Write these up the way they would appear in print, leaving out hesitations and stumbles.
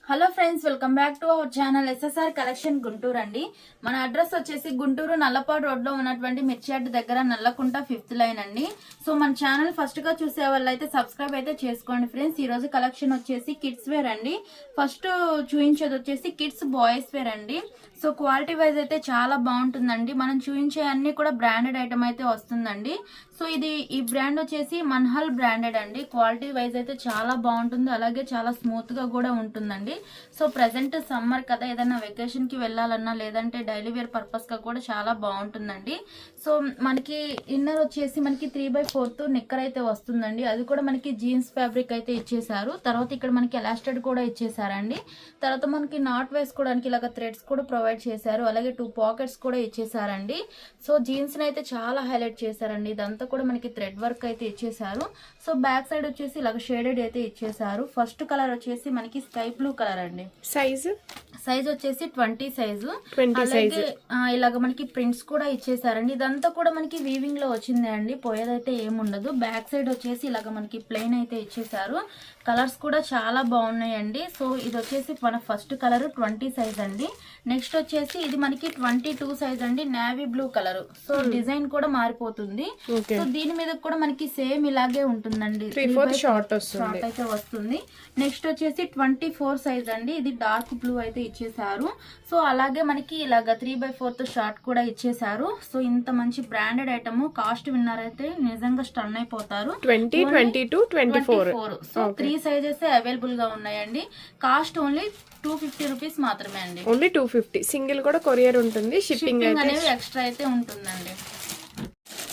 Hello friends, welcome back to our channel SSR collection Guntur అండి. మన address వచ్చేసి Guntur Nallapadu road లో ఉన్నటువంటి మిర్చియాడ్ దగ్గర నల్లకుంట 5th లైన్ అండి. సో మన ఛానల్ ఫస్ట్ గా చూసే వాళ్ళు అయితే సబ్స్క్రైబ్ అయితే చేసుకోండి ఫ్రెండ్స్. ఈ రోజు కలెక్షన్ వచ్చేసి కిడ్స్ వేర్ అండి. ఫస్ట్ చూపించేది వచ్చేసి కిడ్స్ బాయ్స్ వేర్ అండి. సో క్వాలిటీ వైజ్ అయితే చాలా బాగుంటుందండి. మనం చూపించే అన్ని కూడా బ్రాండెడ్ ఐటమ్ అయితే వస్తుందండి. సో ఈ బ్రాండ్ వచ్చేసి మన్హల్ బ్రాండెడ్ అండి. క్వాలిటీ వైజ్ అయితే చాలా బాగుంటుంది, అలాగే చాలా స్మూత్ గా కూడా ఉంటుందండి. సో ప్రెసెంట్ సమ్మర్ కదా, ఏదైనా వెకేషన్ కి వెళ్ళాలన్నా లేదంటే డైలీ వేర్ పర్పస్ గా కూడా చాలా బాగుంటుందండి. సో మనకి ఇన్నర్ వచ్చేసి మనకి 3/4 నిక్కర్ అయితే వస్తుందండి. అది కూడా మనకి జీన్స్ ఫ్యాబ్రిక్ అయితే ఇచ్చేసారు. తర్వాత ఇక్కడ మనకి ఎలాస్టెడ్ కూడా ఇచ్చేసారండి. తర్వాత మనకి నాట్ వేసుకోవడానికి ఇలాగ థ్రెడ్స్ కూడా ప్రొవైడ్ చేశారు, అలాగే 2 పాకెట్స్ కూడా ఇచ్చేసారండి. సో జీన్స్ ని అయితే చాలా హైలైట్ చేశారండి. ఇదంతా కూడా మనకి థ్రెడ్ వర్క్ అయితే ఇచ్చేసారు. సో బ్యాక్ సైడ్ వచ్చేసి ఇలాగ షేడెడ్ అయితే ఇచ్చేసారు. ఫస్ట్ కలర్ వచ్చేసి మనకి స్కై బ్లూ కలర్ అండి. సైజ్ వచ్చేసి 20 సైజు. అలాగే ఇలాగ మనకి ప్రింట్స్ కూడా ఇచ్చేసారండి. ఇదంతా కూడా మనకి వీవింగ్ లో వచ్చింది అండి, పోయేదైతే ఏముండదు. బ్యాక్ సైడ్ వచ్చేసి ఇలాగ మనకి ప్లెయిన్ అయితే ఇచ్చేసారు. కలర్స్ కూడా చాలా బాగున్నాయండి. సో ఇది వచ్చేసి మన ఫస్ట్ కలర్ 20 సైజ్ అండి. నెక్స్ట్ వచ్చేసి ఇది మనకి 22 సైజ్ అండి, navy blue colour. So design కూడా మారిపోతుంది. సో దీని మీద కూడా మనకి సేమ్ ఇలాగే ఉంటుందండి, షార్ట్ అయితే వస్తుంది. నెక్స్ట్ వచ్చేసి 24 సైజ్ అండి. ఇది డార్క్ బ్లూ అయితే ఇచ్చేసారు. సో అలాగే మనకి ఇలాగ 3/4 షార్ట్ కూడా ఇచ్చేసారు. సో ఇంత మంచి బ్రాండెడ్ ఐటమ్, కాస్ట్ విన్నర్ అయితే నిజంగా స్టన్ అయిపోతారు. 24 సో 3 సైజెస్ అవైలబుల్ గా ఉన్నాయండి. కాస్ట్ ఓన్లీ 250 రూపీస్ మాత్రమే అండి. ఓన్లీ 250. సింగిల్ కూడా కొరియర్ ఉంటుంది, షిప్పింగ్ అనేది ఎక్స్ట్రా అయితే ఉంటుందండి.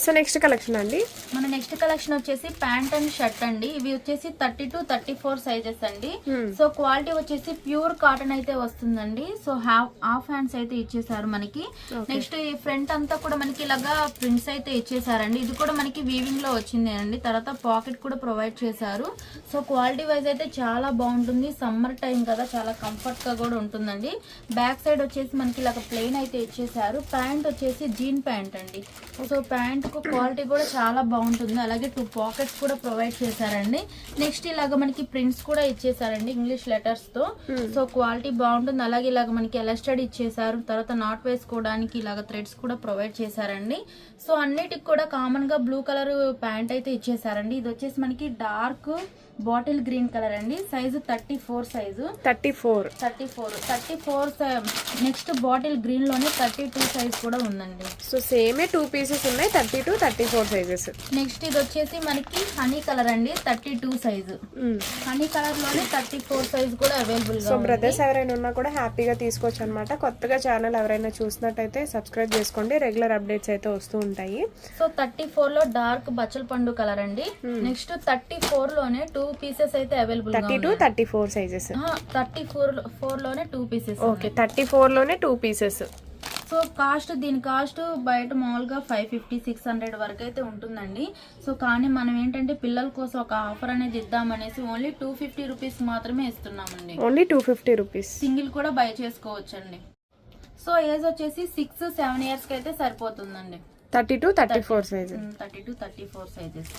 సో నెక్స్ట్ కలెక్షన్ అండి, మన నెక్స్ట్ కలెక్షన్ వచ్చేసి ప్యాంట్ అండ్ షర్ట్ అండి. ఇవి వచ్చేసి 32-34 సైజెస్ అండి. సో క్వాలిటీ వచ్చేసి ప్యూర్ కాటన్ అయితే వస్తుందండి. సో హాఫ్ హ్యాండ్స్ అయితే ఇచ్చేసారు మనకి. నెక్స్ట్ ఈ ఫ్రంట్ అంతా కూడా మనకి ఇలాగా ప్రింట్స్ అయితే ఇచ్చేసారండి. ఇది కూడా మనకి వీవింగ్ లో వచ్చింది అండి. తర్వాత పాకెట్ కూడా ప్రొవైడ్ చేశారు. సో క్వాలిటీ వైజ్ అయితే చాలా బాగుంటుంది. సమ్మర్ టైం కదా, చాలా కంఫర్ట్ గా కూడా ఉంటుందండి. బ్యాక్ సైడ్ వచ్చేసి మనకి ఇలాగ ప్లెయిన్ అయితే ఇచ్చేసారు. ప్యాంట్ వచ్చేసి జీన్ ప్యాంట్ అండి. సో ప్యాంట్ క్వాలిటీ కూడా చాలా బాగుంటుంది, అలాగే 2 పాకెట్స్ కూడా ప్రొవైడ్ చేశారండి. నెక్స్ట్ ఇలాగ మనకి ప్రింట్స్ కూడా ఇచ్చేసారండి ఇంగ్లీష్ లెటర్స్ తో. సో క్వాలిటీ బాగుంటుంది. అలాగే ఇలాగ మనకి ఎలాస్టెడ్ ఇచ్చేసారు. తర్వాత నాట్ వేసుకోవడానికి ఇలాగ థ్రెడ్స్ కూడా ప్రొవైడ్ చేశారండి. సో అన్నిటికి కూడా కామన్ గా బ్లూ కలర్ ప్యాంట్ అయితే ఇచ్చేసారండి. ఇది వచ్చేసి మనకి డార్క్ బాటిల్ గ్రీన్ కలర్ అండి. Size 34 size. 34 next bottle green లోనే 32 సైజ్ కూడా ఉందండి. సో సేమ్ 2 పీసెస్ ఉన్నాయి, 32-34 సైజెస్. నెక్స్ట్ ఇది వచ్చేసి మనకి హనీ కలర్ అండి, 32 సైజు. హనీ కలర్ లోనే 34 సైజ్ కూడా అవైలబుల్ గా. సో బ్రదర్స్ ఎవరైనా ఉన్నా కూడా హ్యాపీగా తీసుకోవచ్చు అనమాట. కొత్తగా ఛానల్ ఎవరైనా చూసినట్టయితే సబ్స్క్రైబ్ చేసుకోండి, రెగ్యులర్ అప్డేట్స్ అయితే వస్తూ ఉంటాయి. సో 34 లో డార్క్ బచ్చల పండు కలర్ అండి. నెక్స్ట్ 34 లోనే 2 పీసెస్ అయితే అవైలబుల్. 32-34 సైజెస్. 34 లోనే 2 పీసెస్. ఓకే, 34 లోనే 2 పీసెస్. సో దీని కాస్ట్ బయట మామూలుగా 550-600 వరకు అయితే ఉంటుందండి. సో కానీ మనం ఏంటంటే పిల్లల కోసం ఒక ఆఫర్ అనేది ఇద్దామనేసి ఓన్లీ 250 రూపీస్ మాత్రమే ఇస్తున్నామండి. Only 250 rupees. సింగిల్ కూడా బై చేసుకోవచ్చండి. సో ఏజ్ వచ్చేసి 6-7 ఇయర్స్ కి అయితే సరిపోతుందండి. 32-34 సైజ్. 32-34 సైజెస్.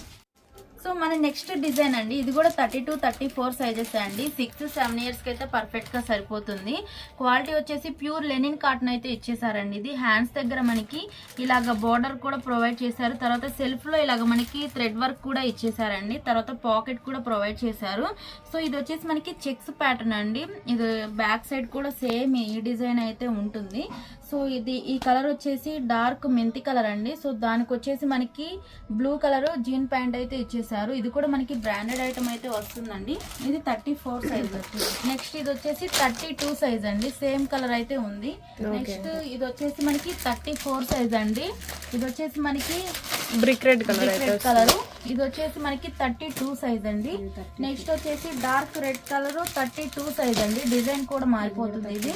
సో మన నెక్స్ట్ డిజైన్ అండి. ఇది కూడా 32-34 సైజెస్ అండి. 6-7 ఇయర్స్ కి అయితే పర్ఫెక్ట్ గా సరిపోతుంది. క్వాలిటీ వచ్చేసి ప్యూర్ లెనిన్ కాటన్ అయితే ఇచ్చేసారండి. ఇది హ్యాండ్స్ దగ్గర మనకి ఇలాగ బోర్డర్ కూడా ప్రొవైడ్ చేశారు. తర్వాత సెల్ఫ్ లో ఇలాగ మనకి థ్రెడ్ వర్క్ కూడా ఇచ్చేసారండి. తర్వాత పాకెట్ కూడా ప్రొవైడ్ చేశారు. సో ఇది వచ్చేసి మనకి చెక్స్ ప్యాటర్న్ అండి. ఇది బ్యాక్ సైడ్ కూడా సేమ్ ఈ డిజైన్ అయితే ఉంటుంది. సో ఈ కలర్ వచ్చేసి డార్క్ మెంతి కలర్ అండి. సో దానికి వచ్చేసి మనకి బ్లూ కలర్ జీన్ ప్యాంట్ అయితే ఇచ్చేసారు. ఇది కూడా మనకి బ్రాండెడ్ ఐటమ్ అయితే వస్తుందండి. ఇది 34 సైజ్. నెక్స్ట్ ఇది వచ్చేసి 32 సైజ్ అండి. సేమ్ కలర్ అయితే ఉంది. నెక్స్ట్ ఇది వచ్చేసి మనకి 34 సైజ్ అండి. ఇది వచ్చేసి మనకి బ్రిక్ రెడ్ కలర్. ఇది వచ్చేసి మనకి 32 సైజ్ అండి. నెక్స్ట్ వచ్చేసి డార్క్ రెడ్ కలర్ 32 సైజ్ అండి. డిజైన్ కూడా మారిపోతుంది.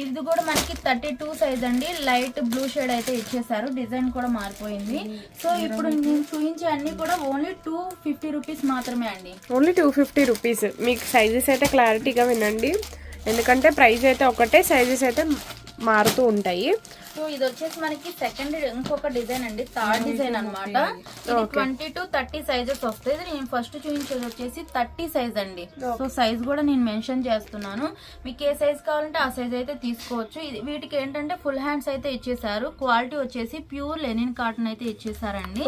ఇది కూడా మనకి 32 సైజ్ అండి. లైట్ బ్లూ షేడ్ అయితే ఇచ్చేసారు. డిజైన్ కూడా మారిపోయింది. సో ఇప్పుడు నేను చూపించే అన్ని కూడా ఓన్లీ 250 రూపీస్ మాత్రమే అండి. Only 250 rupees. మీకు సైజెస్ అయితే క్లారిటీగా వినండి, ఎందుకంటే ప్రైస్ అయితే ఒకటే, సైజెస్ అయితే మారుతూ ఉంటాయి. సో ఇది వచ్చేసి మనకి సెకండ్ ఇంకొక డిజైన్ అండి, థర్డ్ డిజైన్ అన్నమాట. ఇది 20 to 30 సైజెస్ వస్తాయి. ఇది నేను ఫస్ట్ చూపించేది వచ్చేసి 30 సైజ్ అండి. సో సైజ్ కూడా నేను మెన్షన్ చేస్తున్నాను, మీకు ఏ సైజ్ కావాలంటే ఆ సైజ్ అయితే తీసుకోవచ్చు. వీటికి ఏంటంటే ఫుల్ హ్యాండ్స్ అయితే ఇచ్చేసారు. క్వాలిటీ వచ్చేసి ప్యూర్ లెనిన్ కాటన్ అయితే ఇచ్చేసారండి.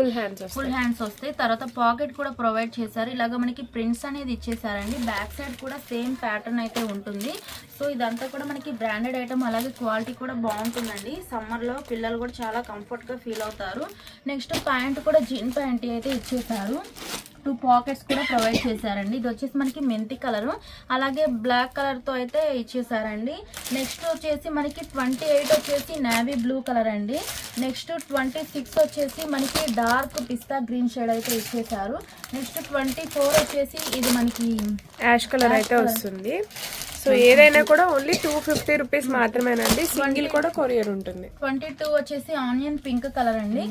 ఫుల్ హ్యాండ్స్ వస్తాయి. తర్వాత పాకెట్ కూడా ప్రొవైడ్ చేశారు. ఇలాగ మనకి ప్రింట్స్ అనేది ఇచ్చేసారండి. బ్యాక్ సైడ్ కూడా సేమ్ ప్యాటర్న్ అయితే ఉంటుంది. సో ఇదంతా కూడా మనకి బ్రాండెడ్ ఐటమ్, అలాగే క్వాలిటీ కూడా బాగుంటుందండి. సమ్మర్ లో పిల్లలు కూడా చాలా కంఫర్ట్ గా ఫీల్ అవుతారు. నెక్స్ట్ ప్యాంట్ కూడా జీన్ ప్యాంట్ అయితే ఇచ్చేసారు. 2 పాకెట్స్ కూడా ప్రొవైడ్ చేశారండి. ఇది వచ్చేసి మనకి మెంతి కలర్, అలాగే బ్లాక్ కలర్ తో అయితే ఇచ్చేసారండి. నెక్స్ట్ వచ్చేసి మనకి 28 వచ్చేసి నేవీ బ్లూ కలర్ అండి. నెక్స్ట్ 26 వచ్చేసి మనకి డార్క్ పిస్తా గ్రీన్ షేడ్ అయితే ఇచ్చేసారు. నెక్స్ట్ 24 వచ్చేసి ఇది మనకి యాష్ కలర్ అయితే వస్తుంది. సో ఏదైనా కూడా ఓన్లీ 250 రూపీస్ మాత్రమేనండి. సింగిల్ కూడా కొరియర్ ఉంటుంది. 22 వచ్చేసి ఆనియన్ పింక్ కలర్ అండి.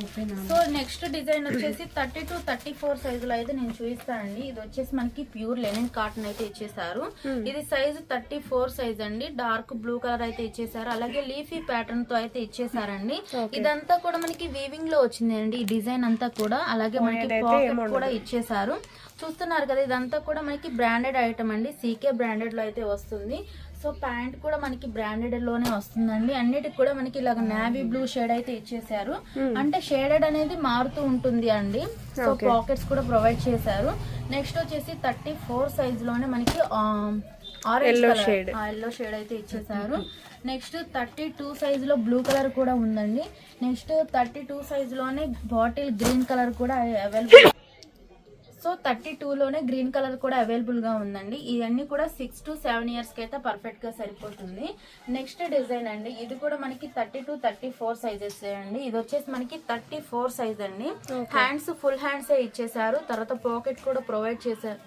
సో నెక్స్ట్ డిజైన్ వచ్చేసి 30 to 34 సైజులో అయితే నేను చూపిస్తానండి. ఇది వచ్చేసి మనకి ప్యూర్ లెనిన్ కాటన్ అయితే ఇచ్చేసారు. ఇది సైజ్ 34 సైజ్ అండి. డార్క్ బ్లూ కలర్ అయితే ఇచ్చేసారు. అలాగే లీఫీ ప్యాటర్న్ తో అయితే ఇచ్చేసారండి. ఇదంతా కూడా మనకి వీవింగ్ లో వచ్చింది అండి ఈ డిజైన్ అంతా కూడా. అలాగే మనకి పాకెట్ కూడా ఇచ్చేసారు. చూస్తున్నారు కదా, ఇదంతా కూడా మనకి బ్రాండెడ్ ఐటమ్ అండి. సీకే బ్రాండెడ్ లో అయితే వస్తుంది. సో ప్యాంట్ కూడా మనకి బ్రాండెడ్ లోనే వస్తుందండి. అన్నిటికి కూడా మనకి ఇలాగ నేవీ బ్లూ షేడ్ అయితే ఇచ్చేసారు. అంటే షేడెడ్ అనేది మారుతూ ఉంటుంది అండి. సో పాకెట్స్ కూడా ప్రొవైడ్ చేశారు. నెక్స్ట్ వచ్చేసి 34 సైజ్ లోనే మనకి ఆరెంజ్ షేడ్, ఎల్లో షేడ్ అయితే ఇచ్చేసారు. నెక్స్ట్ 32 సైజ్ లో బ్లూ కలర్ కూడా ఉందండి. నెక్స్ట్ 32 సైజ్ లోనే బాటిల్ గ్రీన్ కలర్ కూడా అవైలబుల్. సో 32 లోనే గ్రీన్ కలర్ కూడా అవైలబుల్ గా ఉందండి. ఇవన్నీ కూడా 6 to 7 ఇయర్స్ కి అయితే పర్ఫెక్ట్ గా సరిపోతుంది. నెక్స్ట్ డిజైన్ అండి, ఇది కూడా మనకి 30 to 34 సైజెస్ అండి. ఇది వచ్చేసి మనకి 34 సైజ్ అండి. హ్యాండ్స్ ఫుల్ హ్యాండ్స్ ఇచ్చేసారు. తర్వాత పాకెట్ కూడా ప్రొవైడ్ చేశారు.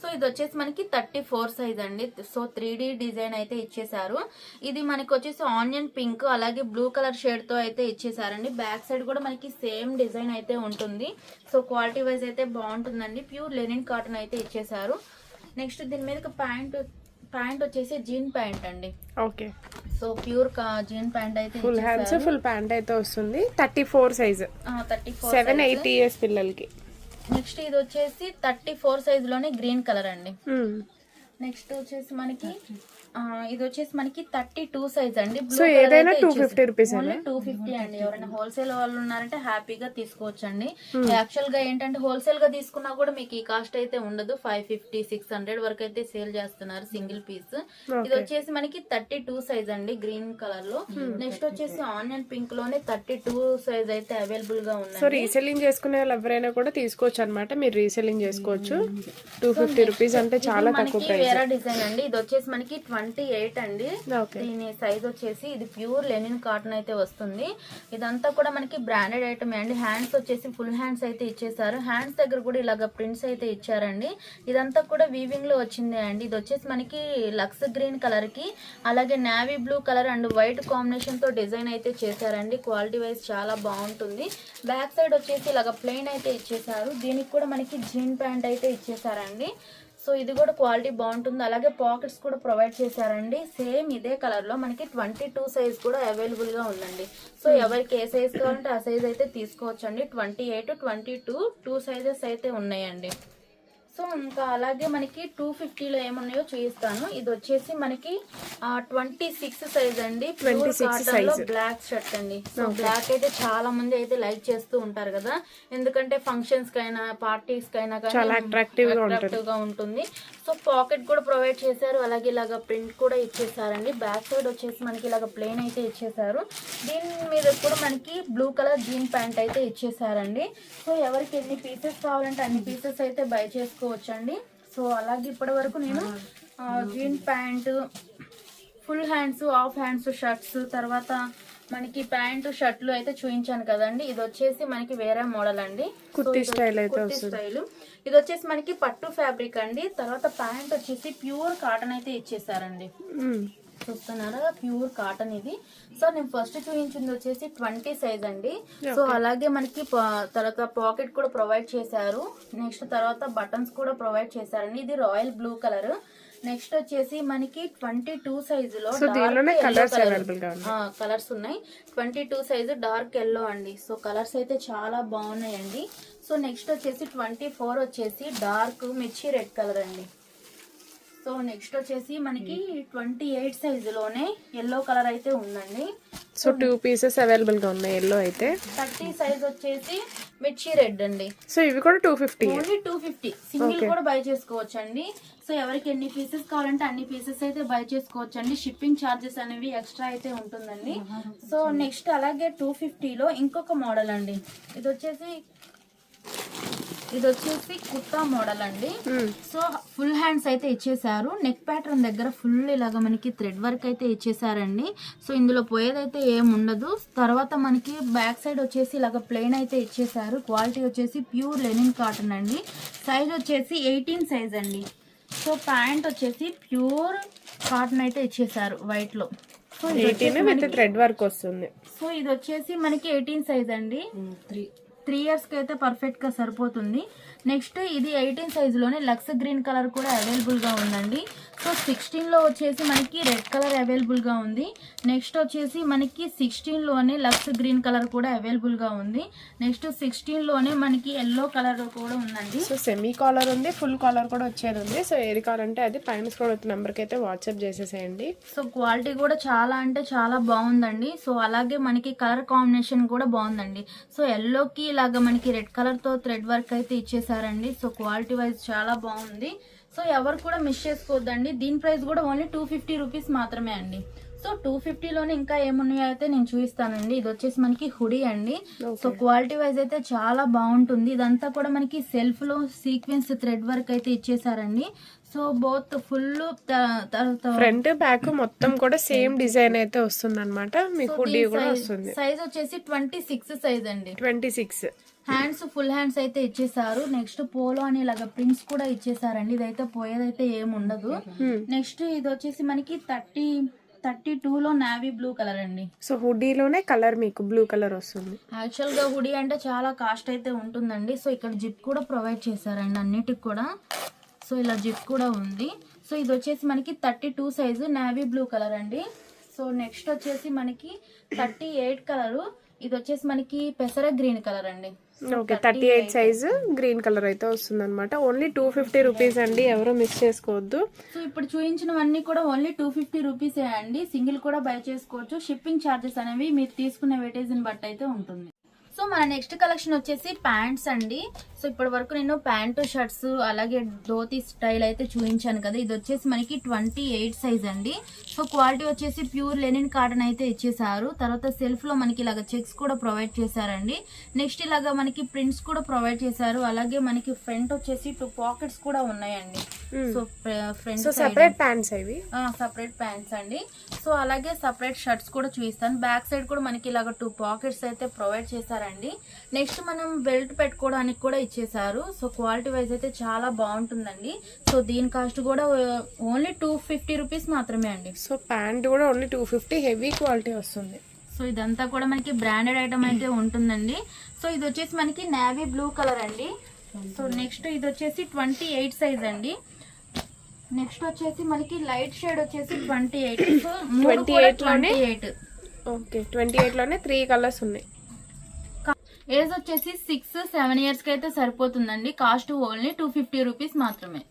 సో ఇది వచ్చేసి మనకి 34 సైజ్ అండి. సో 3D డిజైన్ అయితే ఇచ్చేసారు. ఇది మనకి వచ్చేసి ఆనియన్ పింక్ అలాగే బ్లూ కలర్ షేడ్ తో అయితే ఇచ్చేసారండి. బ్యాక్ సైడ్ కూడా మనకి సేమ్ డిజైన్ అయితే ఉంటుంది. సో క్వాలిటీ వైజ్ అయితే బాగుంటుందండి. ప్యూర్ లెనిన్ కాటన్ అయితే ఇచ్చేసారు. నెక్స్ట్ దీని మీద ప్యాంట్ వచ్చేసి జీన్ ప్యాంట్ అండి. Okay. So pure jean pant అయితే ఫుల్ హ్యాండ్స్ ఫుల్ ప్యాంట్ అయితే వస్తుంది. 34 సైజ్, 34 7-8 ఇయర్స్ పిల్లలకి. నెక్స్ట్ ఇది వచ్చేసి 34 సైజ్ లోనే గ్రీన్ కలర్ అండి. నెక్స్ట్ వచ్చేసి మనకి ఇది వచ్చేసి మనకి 32 సైజ్ అండి. సో ఏదైనా 250 రూపీస్, ఓన్లీ 250 అండి. ఎవరైనా హోల్సేల్ వాళ్ళు ఉన్నారంటే హ్యాపీగా తీసుకోవచ్చు అండి. యాక్చువల్ గా ఏంటంటే హోల్సేల్ గా తీసుకున్నా కూడా మీకు ఈ కాస్ట్ అయితే ఉండదు. 550-600 వరకు అయితే సేల్ చేస్తున్నారు సింగిల్ పీస్. ఇది వచ్చేసి మనకి 32 సైజ్ అండి గ్రీన్ కలర్ లో. నెక్స్ట్ వచ్చేసి ఆనియన్ పింక్ లోనే 32 సైజ్ అయితే అవైలబుల్ గా ఉంది. సో రీసెల్లింగ్ చేసుకునే వాళ్ళు ఎవరైనా కూడా తీసుకోవచ్చు అనమాట. మీరు రీసెల్లింగ్ చేసుకోవచ్చు. 250 రూపీస్ అంటే చాలా తక్కువ ప్రైస్. వేరే డిజైన్ అండి. ఇది వచ్చేసి మనకి 28 అండి. దీని సైజ్ వచ్చేసి ఇది ప్యూర్ లెనిన్ కాటన్ అయితే వస్తుంది. ఇదంతా కూడా మనకి బ్రాండెడ్ ఐటమ్ అండి. హ్యాండ్స్ వచ్చేసి ఫుల్ హ్యాండ్స్ అయితే ఇచ్చేసారు. హ్యాండ్స్ దగ్గర కూడా ఇలాగ ప్రింట్స్ అయితే ఇచ్చారండి. ఇదంతా కూడా వీవింగ్ లో వచ్చింది అండి. ఇది వచ్చేసి మనకి లక్స్ గ్రీన్ కలర్ కి అలాగే navy blue colour and white combination తో డిజైన్ అయితే చేశారండి. క్వాలిటీ వైజ్ చాలా బాగుంటుంది. బ్యాక్ సైడ్ వచ్చేసి ఇలాగ ప్లెయిన్ అయితే ఇచ్చేసారు. దీనికి కూడా మనకి జీన్ ప్యాంట్ అయితే ఇచ్చేసారండి. సో ఇది కూడా క్వాలిటీ బాగుంటుంది. అలాగే పాకెట్స్ కూడా ప్రొవైడ్ చేశారండి. సేమ్ ఇదే కలర్ లో మనకి 22 సైజ్ కూడా అవైలబుల్ గా ఉందండి. సో ఎవరికి ఏ సైజ్ కావాలంటే ఆ సైజ్ అయితే తీసుకోవచ్చు అండి. 28, 22 2 సైజెస్ అయితే ఉన్నాయండి. సో ఇంకా అలాగే మనకి 250లో ఏమున్నాయో చూపిస్తాను. ఇది వచ్చేసి మనకి 26 సైజ్ అండి. ప్యూర్ కాటన్ లో బ్లాక్ షర్ట్ అండి. సో బ్లాక్ అయితే చాలా మంది అయితే లైక్ చేస్తూ ఉంటారు కదా, ఎందుకంటే ఫంక్షన్స్ కైనా పార్టీస్ కైనా చాలా అట్రాక్టివ్ గా ఉంటుంది. సో పాకెట్ కూడా ప్రొవైడ్ చేశారు. అలాగే ఇలాగ ప్రింట్ కూడా ఇచ్చేసారండి. బ్యాక్ సైడ్ వచ్చేసి మనకి ఇలాగ ప్లెయిన్ అయితే ఇచ్చేసారు. దీని మీద కూడా మనకి బ్లూ కలర్ జీన్ ప్యాంట్ అయితే ఇచ్చేసారండి. సో ఎవరికి ఎన్ని పీసెస్ కావాలంటే అన్ని పీసెస్ అయితే బై చేసుకోవచ్చండి. సో అలాగే ఇప్పటి వరకు నేను jean pant, full hands, half hands shirts, తర్వాత మనకి ప్యాంటు షర్ట్లు అయితే చూపించాను కదండి. ఇది వచ్చేసి మనకి వేరే మోడల్ అండి. కుర్తీ స్టైల్ ఇది వచ్చేసి మనకి పట్టు ఫ్యాబ్రిక్ అండి. తర్వాత ప్యాంట్ వచ్చేసి ప్యూర్ కాటన్ అయితే ఇచ్చేసారండి. చూస్తున్నారా, ప్యూర్ కాటన్ ఇది. సో నేను ఫస్ట్ చూపించింది వచ్చేసి 20 సైజ్ అండి. సో అలాగే మనకి తర్వాత పాకెట్ కూడా ప్రొవైడ్ చేశారు. నెక్స్ట్ తర్వాత బటన్స్ కూడా ప్రొవైడ్ చేశారండి. ఇది రాయల్ బ్లూ కలర్. నెక్స్ట్ వచ్చేసి మనకి 22 సైజులో సో దీనిలోనే కలర్స్ అవైలబుల్ గా ఉన్నాయి. కలర్స్ ఉన్నాయి. 22 సైజు డార్క్ ఎల్లో అండి. సో కలర్స్ అయితే చాలా బాగున్నాయండి. సో నెక్స్ట్ వచ్చేసి 24 వచ్చేసి డార్క్ మిర్చి రెడ్ కలర్ అండి. సో నెక్స్ట్ వచ్చేసి మనకి 28 సైజులోనే ఎల్లో కలర్ అయితే ఉందండి. సో 2 పీసెస్ అవైలబుల్ గా ఉన్నాయి ఎల్లో అయితే. 30 సైజ్ వచ్చేసి మిర్చి రెడ్ అండి. సో ఇవి కూడా 250. ఓన్లీ 250 సింగిల్ కూడా బై చేసుకోవచ్చు అండి. సో ఎవరికి ఎన్ని పీసెస్ కావాలంటే అన్ని పీసెస్ అయితే బై చేసుకోవచ్చు అండి. షిప్పింగ్ ఛార్జెస్ అనేవి ఎక్స్ట్రా అయితే ఉంటుందండి. సో నెక్స్ట్ అలాగే 250లో ఇంకొక మోడల్ అండి. ఇది వచ్చేసి కుర్తా మోడల్ అండి. సో ఫుల్ హ్యాండ్స్ అయితే ఇచ్చేసారు. నెక్ ప్యాటర్న్ దగ్గర ఫుల్ ఇలాగా మనకి థ్రెడ్ వర్క్ అయితే ఇచ్చేసారండి. సో ఇందులో పోయేదైతే ఏం ఉండదు. తర్వాత మనకి బ్యాక్ సైడ్ వచ్చేసి ఇలాగ ప్లెయిన్ అయితే ఇచ్చేసారు. క్వాలిటీ వచ్చేసి ప్యూర్ లెనిన్ కాటన్ అండి. సైజ్ వచ్చేసి 18 సైజ్ అండి. సో ప్యాంట్ వచ్చేసి ప్యూర్ కాటన్ అయితే ఇచ్చేసారు వైట్ లో. సో 18 విత్ థ్రెడ్ వర్క్ వస్తుంది. సో ఇది వచ్చేసి మనకి 18 సైజ్ అండి. 3 ఇయర్స్ కి అయితే పర్ఫెక్ట్ గా సరిపోతుంది. నెక్స్ట్ ఇది 18 సైజులోనే లక్స్ గ్రీన్ కలర్ కూడా అవైలబుల్ గా ఉందండి. సో 16లో వచ్చేసి మనకి రెడ్ కలర్ అవైలబుల్ గా ఉంది. నెక్స్ట్ వచ్చేసి మనకి 16లోనే లక్స్ గ్రీన్ కలర్ కూడా అవైలబుల్ గా ఉంది. నెక్స్ట్ 16లోనే మనకి ఎల్లో కలర్ కూడా ఉందండి. సో సెమీ కాలర్ ఉంది, ఫుల్ కాలర్ కూడా వచ్చేది ఉంది. సో ఏది కావాలంటే అది పైన స్క్రోల్ అవుతున్న నెంబర్ కి అయితే వాట్సాప్ చేసేసేయండి. సో క్వాలిటీ కూడా చాలా అంటే చాలా బాగుందండి. సో అలాగే మనకి కలర్ కాంబినేషన్ కూడా బాగుందండి. సో ఎల్లోకి ఇలాగా మనకి రెడ్ కలర్ తో థ్రెడ్ వర్క్ అయితే ఇచ్చేసారండి. సో క్వాలిటీ వైజ్ చాలా బాగుంది. సో ఎవరు కూడా మిస్ చేసుకోవద్దండి. దీని ప్రైస్ కూడా ఓన్లీ 250 రూపీస్ మాత్రమే అండి. సో 250లోనే ఇంకా ఏమున్నాయో అయితే నేను చూపిస్తానండి. ఇది వచ్చేసి మనకి హుడీ అండి. సో క్వాలిటీ వైజ్ అయితే చాలా బాగుంటుంది. ఇదంతా కూడా మనకి సెల్ఫ్ లో సీక్వెన్స్ థ్రెడ్ వర్క్ అయితే ఇచ్చేసారండి. So both full front back మొత్తం కూడా సేమ్ డిజైన్ అయితే వస్తుంది అనమాట. మీకు హుడీ కూడా వస్తుంది. సైజ్ వచ్చేసి 26 సైజ్ అండి. 26 హ్యాండ్స్ ఫుల్ హ్యాండ్స్ అయితే ఇచ్చేసారు. నెక్స్ట్ పోలో అని ఇలాగ ప్రింట్స్ కూడా ఇచ్చేసారండి. ఇదైతే పోయేదైతే ఏమి ఉండదు. నెక్స్ట్ ఇది వచ్చేసి మనకి 32లో నావీ బ్లూ కలర్ అండి. సో హుడీలోనే కలర్ మీకు బ్లూ కలర్ వస్తుంది. యాక్చువల్ గా హుడీ అంటే చాలా కాస్ట్ అయితే ఉంటుందండి. సో ఇక్కడ జిప్ కూడా ప్రొవైడ్ చేశారండి అన్నిటికి కూడా. సో ఇలా జిప్ కూడా ఉంది. సో ఇది వచ్చేసి మనకి 32 సైజు నావీ బ్లూ కలర్ అండి. సో నెక్స్ట్ వచ్చేసి మనకి 38 కలరు. ఇది వచ్చేసి మనకి పెసర గ్రీన్ కలర్ అండి. ఓకే 38 సైజ్ గ్రీన్ కలర్ అయితే వస్తుంది అనమాట. ఓన్లీ 250 రూపీస్ అండి. ఎవరు మిస్ చేసుకోవద్దు. సో ఇప్పుడు చూపించినవన్నీ కూడా ఓన్లీ 250 రూపీసే అండి. సింగిల్ కూడా బై చేసుకోవచ్చు. షిప్పింగ్ ఛార్జెస్ అనేవి మీరు తీసుకునే వెయిటేజ్ ని బట్టి అయితే ఉంటుంది. సో మన నెక్స్ట్ కలెక్షన్ వచ్చేసి ప్యాంట్స్ అండి. సో ఇప్పటి వరకు నేను ప్యాంటు షర్ట్స్ అలాగే ధోతి స్టైల్ అయితే చూపించాను కదా. ఇది వచ్చేసి మనకి 28 సైజ్ అండి. సో క్వాలిటీ వచ్చేసి ప్యూర్ లెనిన్ కాటన్ అయితే ఇచ్చేసారు. తర్వాత సెల్ఫ్ లో మనకి ఇలాగ చెక్స్ కూడా ప్రొవైడ్ చేశారండి. నెక్స్ట్ ఇలాగా మనకి ప్రింట్స్ కూడా ప్రొవైడ్ చేశారు. అలాగే మనకి ఫ్రంట్ వచ్చేసి 2 పాకెట్స్ కూడా ఉన్నాయండి. సో ఫ్రంట్ సెపరేట్ ప్యాంట్స్ ఇవి సపరేట్ ప్యాంట్స్ అండి. సో అలాగే సపరేట్ షర్ట్స్ కూడా చూపిస్తాను. బ్యాక్ సైడ్ కూడా మనకి ఇలాగ 2 పాకెట్స్ అయితే ప్రొవైడ్ చేశారండి. నెక్స్ట్ మనం బెల్ట్ పెట్టుకోవడానికి కూడా ఇచ్చేసారు. సో క్వాలిటీ వైజ్ అయితే చాలా బాగుంటుందండి. సో దీని కాస్ట్ కూడా ఓన్లీ 250 రూపీస్ మాత్రమే అండి. సో ప్యాంట్ కూడా ఓన్లీ 250 హెవీ క్వాలిటీ వస్తుంది. సో ఇదంతా కూడా మనకి బ్రాండెడ్ ఐటమ్ అయితే ఉంటుందండి. సో ఇది వచ్చేసి మనకి నావీ బ్లూ కలర్ అండి. సో నెక్స్ట్ ఇది వచ్చేసి 28 సైజ్ అండి. నెక్స్ట్ వచ్చేసి మనకి లైట్ షేడ్ వచ్చేసి 28. సో 28 ఓకే 28 లోనే 3 కలర్స్ ఉన్నాయి. ఏజ్ వచ్చేసి 6-7 ఇయర్స్ కి అయితే సరిపోతుందండి. కాస్ట్ ఓన్లీ 250 రూపీస్ మాత్రమే.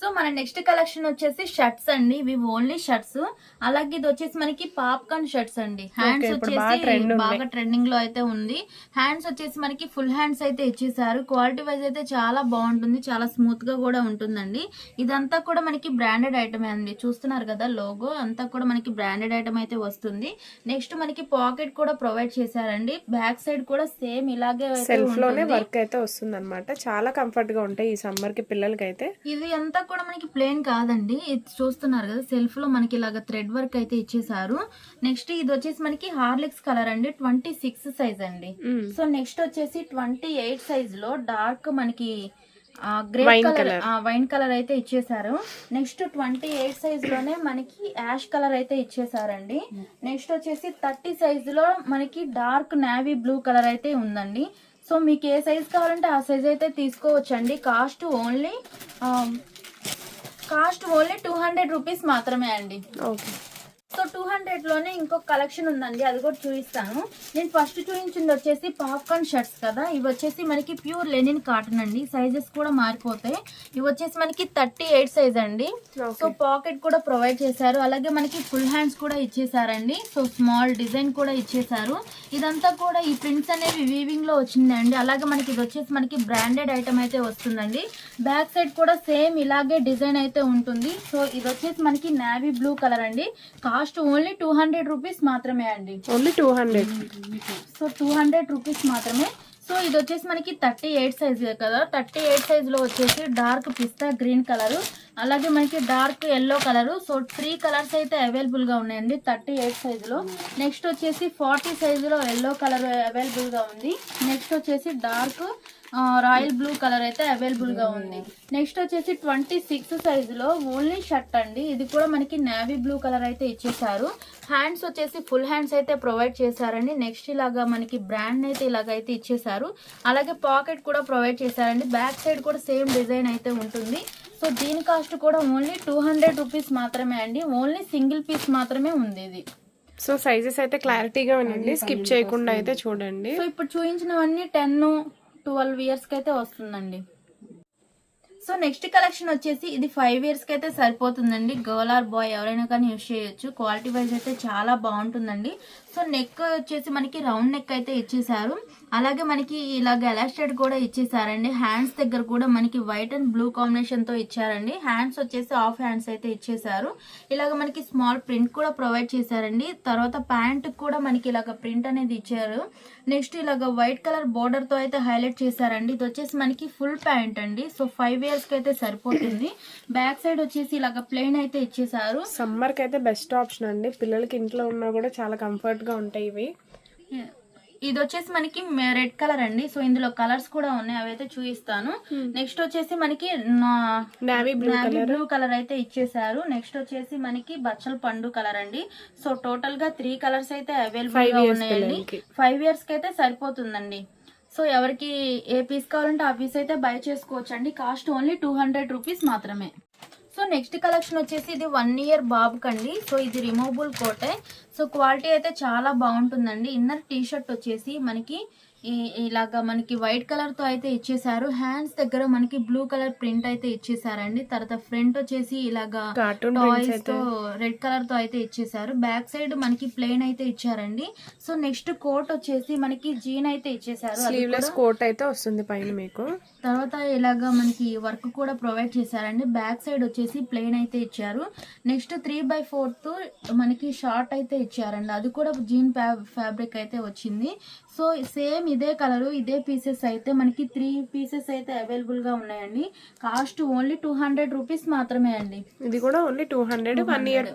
సో మన నెక్స్ట్ కలెక్షన్ వచ్చేసి షర్ట్స్ అండి. ఇవి ఓన్లీ షర్ట్స్. అలాగే ఇది వచ్చేసి మనకి పాప్కార్న్ షర్ట్స్ అండి. హ్యాండ్స్ వచ్చేసి బాగా ట్రెండింగ్ లో అయితే ఉంది. హ్యాండ్స్ వచ్చేసి మనకి ఫుల్ హ్యాండ్స్ అయితే ఇచ్చేసారు. క్వాలిటీ వైజ్ అయితే చాలా బాగుంటుంది. చాలా స్మూత్ గా కూడా ఉంటుందండి. ఇదంతా కూడా మనకి బ్రాండెడ్ ఐటమే అండి. చూస్తున్నారు కదా లోగో అంతా కూడా మనకి బ్రాండెడ్ ఐటమ్ అయితే వస్తుంది. నెక్స్ట్ మనకి పాకెట్ కూడా ప్రొవైడ్ చేశారండి. బ్యాక్ సైడ్ కూడా సేమ్ ఇలాగే సెల్ఫ్ లోనే వర్క్ అయితే వస్తుంది అనమాట. చాలా కంఫర్ట్ గా ఉంటాయి ఈ సమ్మర్ కి పిల్లలకి అయితే. ఇది అంతా కూడా మనకి ప్లేన్ కాదండి. ఇది చూస్తున్నారు కదా సెల్ఫ్ లో మనకి ఇలాగ థ్రెడ్ వర్క్ అయితే ఇచ్చేసారు. నెక్స్ట్ ఇది వచ్చేసి మనకి హార్లిక్స్ కలర్ అండి. 26 సైజ్ అండి. సో నెక్స్ట్ వచ్చేసి 28 సైజ్ లో డార్క్ మనకి గ్రే కలర్ వైన్ కలర్ అయితే ఇచ్చేసారు. నెక్స్ట్ 28 సైజ్ లోనే మనకి యాష్ కలర్ అయితే ఇచ్చేసారండి. నెక్స్ట్ వచ్చేసి 30 సైజ్ లో మనకి డార్క్ నావీ బ్లూ కలర్ అయితే ఉందండి. సో మీకు ఏ సైజ్ కావాలంటే ఆ సైజ్ అయితే తీసుకోవచ్చండి. Cost only cost only 200 rupees మాత్రమే అండి. ఓకే. సో 200 లోనే ఇంకొక కలెక్షన్ ఉందండి, అది కూడా చూపిస్తాను. నేను ఫస్ట్ చూపించింది వచ్చేసి పాప్కార్న్ షర్ట్స్ కదా, ఇవి వచ్చేసి మనకి ప్యూర్ లెనిన్ కాటన్ అండి. సైజెస్ కూడా మారిపోతాయి. ఇవి వచ్చేసి మనకి 38 సైజ్ అండి. సో పాకెట్ కూడా ప్రొవైడ్ చేశారు, అలాగే మనకి ఫుల్ హ్యాండ్స్ కూడా ఇచ్చేసారండి. సో స్మాల్ డిజైన్ కూడా ఇచ్చేసారు. ఇదంతా కూడా ఈ ప్రింట్స్ అనేవి వీవింగ్ లో వచ్చిందండి. అలాగే మనకి ఇది వచ్చేసి మనకి బ్రాండెడ్ ఐటమ్ అయితే వస్తుందండి. బ్యాక్ సైడ్ కూడా సేమ్ ఇలాగే డిజైన్ అయితే ఉంటుంది. సో ఇది వచ్చేసి మనకి నేవీ బ్లూ కలర్ అండి. కాస్ట్ ఓన్లీ 200 రూపీస్ మాత్రమే అండి. ఓన్లీ 200. సో 200 రూపీస్ మాత్రమే. సో ఇది వచ్చేసి మనకి 38 సైజ్ కదా, 38 సైజ్ లో వచ్చేసి డార్క్ పిస్తా గ్రీన్ కలర్, అలాగే మనకి dark yellow colour. So 3 colours అయితే అవైలబుల్ గా ఉన్నాయండి 38 సైజ్ లో. నెక్స్ట్ వచ్చేసి 40 సైజ్ లో ఎల్లో కలర్ అవైలబుల్ గా ఉంది. నెక్స్ట్ వచ్చేసి డార్క్ రాయల్ బ్లూ కలర్ అయితే అవైలబుల్ గా ఉంది. నెక్స్ట్ వచ్చేసి 26 సైజ్ లో ఓన్లీ షర్ట్ అండి. ఇది కూడా మనకి నేవీ బ్లూ కలర్ అయితే ఇచ్చేసారు. హ్యాండ్స్ వచ్చేసి ఫుల్ హ్యాండ్స్ అయితే ప్రొవైడ్ చేశారండి. నెక్స్ట్ ఇలాగా మనకి బ్రాండ్ అయితే ఇలాగైతే ఇచ్చేసారు. అలాగే పాకెట్ కూడా ప్రొవైడ్ చేశారండి. బ్యాక్ సైడ్ కూడా సేమ్ డిజైన్ అయితే ఉంటుంది. సో దీని కాస్ట్ కూడా ఓన్లీ 200 రూపీస్ మాత్రమే అండి. ఓన్లీ సింగిల్ పీస్ మాత్రమే ఉంది ఇది. సో సైజెస్ అయితే క్లారిటీగా ఉండండి, స్కిప్ చేయకుండా అయితే చూడండి. సో ఇప్పుడు చూపించినవన్నీ 10-12 ఇయర్స్ కి అయితే వస్తుందండి. సో నెక్స్ట్ కలెక్షన్ వచ్చేసి ఇది 5 ఇయర్స్ కి అయితే సరిపోతుందండి. గర్ల్ ఆర్ బాయ్ ఎవరైనా కానీ యూజ్ చేయొచ్చు. క్వాలిటీ వైజ్ అయితే చాలా బాగుంటుందండి. సో నెక్ వచ్చేసి మనకి రౌండ్ నెక్ అయితే ఇచ్చేసారు. అలాగే మనకి ఇలాగ ఎలాస్టెడ్ కూడా ఇచ్చేసారండి. హ్యాండ్స్ దగ్గర కూడా మనకి వైట్ అండ్ బ్లూ కాంబినేషన్ తో ఇచ్చారండి. హ్యాండ్స్ వచ్చేసి హాఫ్ హ్యాండ్స్ అయితే ఇచ్చేసారు. ఇలాగ మనకి స్మాల్ ప్రింట్ కూడా ప్రొవైడ్ చేశారండి. తర్వాత ప్యాంట్ కూడా మనకి ఇలాగ ప్రింట్ అనేది ఇచ్చారు. నెక్స్ట్ ఇలాగ వైట్ కలర్ బోర్డర్ తో అయితే హైలైట్ చేశారండి. ఇది వచ్చేసి మనకి ఫుల్ ప్యాంట్ అండి. సో 5 ఇయర్స్ కి అయితే సరిపోతుంది. బ్యాక్ సైడ్ వచ్చేసి ఇలాగ ప్లెయిన్ అయితే ఇచ్చేసారు. సమ్మర్ కి అయితే బెస్ట్ ఆప్షన్ అండి. పిల్లలకి ఇంట్లో ఉన్నా కూడా చాలా కంఫర్ట్ గా ఉంటాయి ఇవి. ఇది వచ్చేసి మనకి రెడ్ కలర్ అండి. సో ఇందులో కలర్స్ కూడా ఉన్నాయి, అవైతే చూపిస్తాను. నెక్స్ట్ వచ్చేసి మనకి నేవీ బ్లూ కలర్ అయితే ఇచ్చేసారు. నెక్స్ట్ వచ్చేసి మనకి బచ్చల పండు కలర్ అండి. సో టోటల్ గా 3 కలర్స్ అయితే అవైలబుల్ గా ఉన్నాయండి. 5 ఇయర్స్ కి అయితే సరిపోతుందండి. సో ఎవరికి ఏ పీస్ కావాలంటే ఆ పీస్ అయితే బై చేసుకోవచ్చు అండి. కాస్ట్ ఓన్లీ 200 రూపీస్ మాత్రమే. సో నెక్స్ట్ కలెక్షన్ వచ్చేసి ఇది 1 ఇయర్ బాబుకండి. సో ఇది రిమూవబుల్ కోటే. సో క్వాలిటీ అయితే చాలా బాగుంటుందండి. ఇన్నర్ టీ షర్ట్ వచ్చేసి మనకి ఇలాగా మనకి వైట్ కలర్ తో అయితే ఇచ్చేసారు. హ్యాండ్స్ దగ్గర మనకి బ్లూ కలర్ ప్రింట్ అయితే ఇచ్చేసారండి. తర్వాత ఫ్రంట్ వచ్చేసి ఇలాగా టాయ్స్ తో రెడ్ కలర్ తో అయితే ఇచ్చేసారు. బ్యాక్ సైడ్ మనకి ప్లెయిన్ అయితే ఇచ్చారండి. సో నెక్స్ట్ కోట్ వచ్చేసి మనకి జీన్ అయితే ఇచ్చేసారు. స్లీవ్లెస్ కోట్ అయితే వస్తుంది పైన మీకు. తర్వాత ఇలాగా మనకి వర్క్ కూడా ప్రొవైడ్ చేశారండి. బ్యాక్ సైడ్ వచ్చేసి ప్లెయిన్ అయితే ఇచ్చారు. నెక్స్ట్ 3/4 మనకి షార్ట్ అయితే ఇచ్చారండి. అది కూడా జీన్ ఫ్యాబ్రిక్ అయితే వచ్చింది. సో సేమ్ ఇదే కలరు ఇదే పీసెస్ అయితే మనకి 3 పీసెస్ అయితే అవైలబుల్ గా ఉన్నాయండి. కాస్ట్ ఓన్లీ 200 రూపీస్ మాత్రమే అండి. ఇది కూడా ఓన్లీ 200. 1 ఇయర్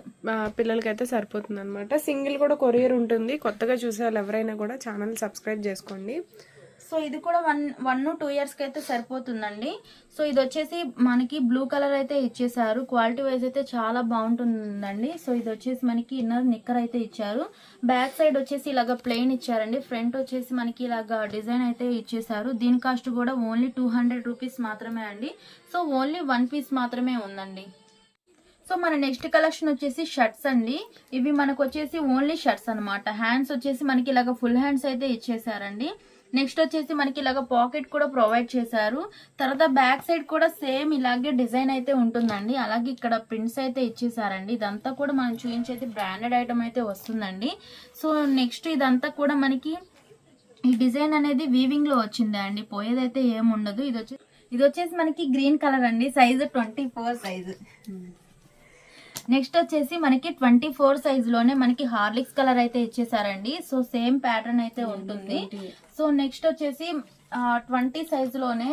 పిల్లలకి అయితే సరిపోతుంది అనమాట. సింగిల్ కూడా కొరియర్ ఉంటుంది. కొత్తగా చూసే వాళ్ళు ఎవరైనా కూడా ఛానల్ సబ్స్క్రైబ్ చేసుకోండి. సో ఇది కూడా 1-2 ఇయర్స్ కి అయితే సరిపోతుందండి. సో ఇది వచ్చేసి మనకి బ్లూ కలర్ అయితే ఇచ్చేసారు. క్వాలిటీ వైజ్ అయితే చాలా బాగుంటుందండి. సో ఇది వచ్చేసి మనకి ఇన్నర్ నిక్కర్ అయితే ఇచ్చారు. బ్యాక్ సైడ్ వచ్చేసి ఇలాగ ప్లెయిన్ ఇచ్చారండి. ఫ్రంట్ వచ్చేసి మనకి ఇలాగ డిజైన్ అయితే ఇచ్చేసారు. దీని కాస్ట్ కూడా ఓన్లీ 200 రూపీస్ మాత్రమే అండి. సో ఓన్లీ 1 పీస్ మాత్రమే ఉందండి. సో మన నెక్స్ట్ కలెక్షన్ వచ్చేసి షర్ట్స్ అండి. ఇవి మనకు వచ్చేసి ఓన్లీ షర్ట్స్ అనమాట. హ్యాండ్స్ వచ్చేసి మనకి ఇలాగ ఫుల్ హ్యాండ్స్ అయితే ఇచ్చేసారండి. నెక్స్ట్ వచ్చేసి మనకి ఇలాగ పాకెట్ కూడా ప్రొవైడ్ చేశారు. తర్వాత బ్యాక్ సైడ్ కూడా సేమ్ ఇలాగే డిజైన్ అయితే ఉంటుందండి. అలాగే ఇక్కడ ప్రింట్స్ అయితే ఇచ్చేసారండి. ఇదంతా కూడా మనం చూపించేది బ్రాండెడ్ ఐటమ్ అయితే వస్తుందండి. సో నెక్స్ట్ ఇదంతా కూడా మనకి ఈ డిజైన్ అనేది వీవింగ్ లో వచ్చిందా అండి, పోయేదైతే ఏముండదు. ఇది వచ్చేసి మనకి గ్రీన్ కలర్ అండి. Size 24 size. నెక్స్ట్ వచ్చేసి మనకి 24 సైజ్ లోనే మనకి హార్లిక్స్ కలర్ అయితే ఇచ్చేసారండి. సో సేమ్ ప్యాటర్న్ అయితే ఉంటుంది. సో నెక్స్ట్ వచ్చేసి 20 సైజ్ లోనే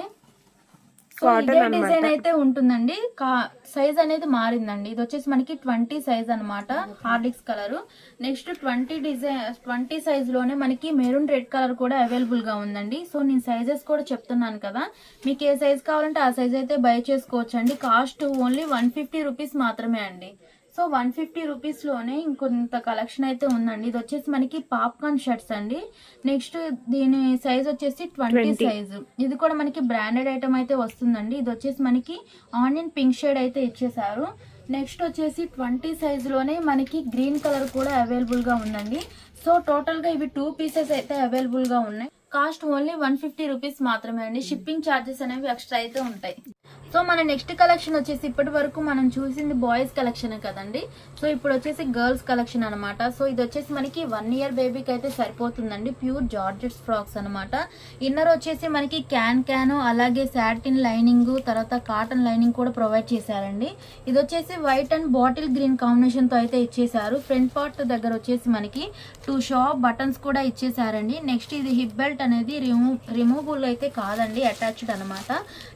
డిజైన్ అయితే ఉంటుందండి. సైజ్ అనేది మారిందండి. ఇది వచ్చేసి మనకి 20 సైజ్ అనమాట, హార్లిక్స్ కలర్. నెక్స్ట్ 20 సైజ్ లోనే మనకి మెరూన్ రెడ్ కలర్ కూడా అవైలబుల్ గా ఉందండి. సో నేను సైజెస్ కూడా చెప్తున్నాను కదా, మీకు ఏ సైజ్ కావాలంటే ఆ సైజ్ అయితే బై చేసుకోవచ్చు అండి. కాస్ట్ ఓన్లీ 150 రూపీస్ మాత్రమే అండి. సో 150 రూపీస్లోనే ఇంకొంత కలెక్షన్ అయితే ఉందండి. ఇది వచ్చేసి మనకి పాప్కార్న్ షర్ట్స్ అండి. నెక్స్ట్ దీని సైజ్ వచ్చేసి 20 సైజు. ఇది కూడా మనకి బ్రాండెడ్ ఐటమ్ అయితే వస్తుందండి. ఇది వచ్చేసి మనకి ఆనియన్ పింక్ షేడ్ అయితే ఇచ్చేసారు. నెక్స్ట్ వచ్చేసి 20 సైజులోనే మనకి గ్రీన్ కలర్ కూడా అవైలబుల్గా ఉందండి. సో టోటల్గా ఇవి 2 పీసెస్ అయితే అవైలబుల్గా ఉన్నాయి. కాస్ట్ ఓన్లీ 150 రూపీస్ మాత్రమే అండి. షిప్పింగ్ ఛార్జెస్ అనేవి ఎక్స్ట్రా అయితే ఉంటాయి. సో మన నెక్స్ట్ కలెక్షన్ వచ్చేసి ఇప్పటి వరకు మనం చూసింది బాయ్స్ కలెక్షన్ కదండి. సో ఇప్పుడు వచ్చేసి గర్ల్స్ కలెక్షన్ అనమాట. సో ఇది వచ్చేసి మనకి 1 ఇయర్ బేబీకి అయితే సరిపోతుందండి. ప్యూర్ జార్జెట్స్ ఫ్రాక్స్ అనమాట. ఇన్నర్ వచ్చేసి మనకి క్యాన్ అలాగే సాటిన్ లైనింగ్, తర్వాత కాటన్ లైనింగ్ కూడా ప్రొవైడ్ చేశారండి. ఇది వచ్చేసి white and bottle green combination తో అయితే ఇచ్చేసారు. ఫ్రంట్ పార్ట్ దగ్గర వచ్చేసి మనకి 2 షాప్ బటన్స్ కూడా ఇచ్చేసారండి. నెక్స్ట్ ఇది హిప్ బెల్ట్ అనేది రిమూవబుల్ అయితే కాదండి, అటాచ్డ్ అనమాట.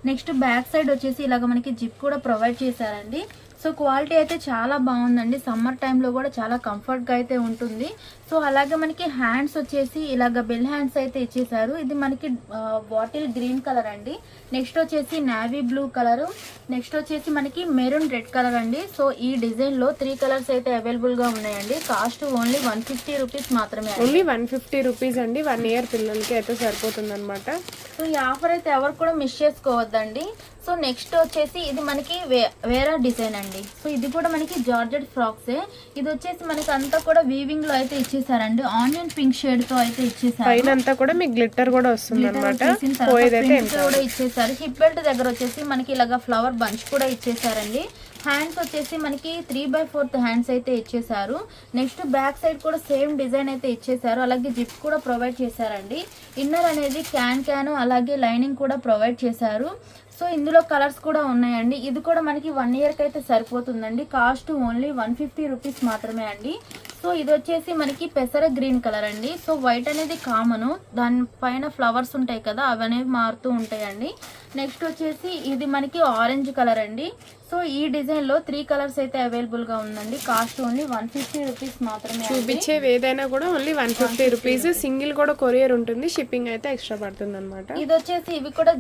నెక్స్ట్ బ్యాక్ సైడ్ వచ్చేసి ఇలాగ మనకి జిప్ కూడా ప్రొవైడ్ చేశారండి. సో క్వాలిటీ అయితే చాలా బాగుందండి. సమ్మర్ టైంలో కూడా చాలా కంఫర్ట్గా అయితే ఉంటుంది. సో అలాగే మనకి హ్యాండ్స్ వచ్చేసి ఇలాగ బెల్ హ్యాండ్స్ అయితే ఇచ్చేసారు. ఇది మనకి బాటిల్ గ్రీన్ కలర్ అండి. నెక్స్ట్ వచ్చేసి నావీ బ్లూ కలర్, నెక్స్ట్ వచ్చేసి మనకి మెరూన్ రెడ్ కలర్ అండి. సో ఈ డిజైన్ లో 3 కలర్స్ అయితే అవైలబుల్ గా ఉన్నాయండి. కాస్ట్ ఓన్లీ 150 రూపీస్ మాత్రమే. ఓన్లీ 150 రూపీస్ అండి. 1 ఇయర్ పిల్లలకి అయితే సరిపోతుంది అనమాట. సో ఈ ఆఫర్ అయితే ఎవరు కూడా మిస్ చేసుకోవద్దండి. సో నెక్స్ట్ వచ్చేసి ఇది మనకి వేరే డిజైన్ అండి. సో ఇది కూడా మనకి జార్జెట్ ఫ్రాక్సే. ఇది వచ్చేసి మనకి అంతా కూడా వీవింగ్ లో అయితే ఇచ్చేసారండి. ఆనియన్ పింక్ షేడ్ తో అయితే ఇచ్చేసారు. పైన అంతా కూడా మీకు గ్లిట్టర్ కూడా వస్తుంది అనమాట. కూడా ఇచ్చేసారు. హిప్ బెల్ట్ దగ్గర వచ్చేసి మనకి ఇలాగా ఫ్లవర్ బంచ్ కూడా ఇచ్చేసారండి. హ్యాండ్స్ వచ్చేసి మనకి 3/4 హ్యాండ్స్ అయితే ఇచ్చేసారు. నెక్స్ట్ బ్యాక్ సైడ్ కూడా సేమ్ డిజైన్ అయితే ఇచ్చేసారు. అలాగే జిప్ కూడా ప్రొవైడ్ చేశారండి. ఇన్నర్ అనేది క్యాన్ అలాగే లైనింగ్ కూడా ప్రొవైడ్ చేశారు. సో ఇందులో కలర్స్ కూడా ఉన్నాయండి. ఇది కూడా మనకి 1 ఇయర్కి అయితే సరిపోతుందండి. కాస్ట్ ఓన్లీ 150 రూపీస్ మాత్రమే అండి. సో ఇది వచ్చేసి మనకి పెసర గ్రీన్ కలర్ అండి. సో వైట్ అనేది కామను, దానిపైన ఫ్లవర్స్ ఉంటాయి కదా, అవి అనేవి మారుతూ ఉంటాయండి. నెక్స్ట్ వచ్చేసి ఇది మనకి ఆరెంజ్ కలర్ అండి. సో ఈ డిజైన్ లో 3 కలర్స్ అయితే అవైలబుల్ గా ఉందండి. కాస్ట్ ఓన్లీ 150 రూపీస్ మాత్రమే. చూపించేవి ఏదైనా కూడా ఓన్లీ 150 రూపీస్. సింగిల్ కూడా కొరియర్ ఉంటుంది, షిప్పింగ్ అయితే ఎక్స్ట్రా పడుతుంది అనమాట. ఇది వచ్చేసి ఇవి కూడా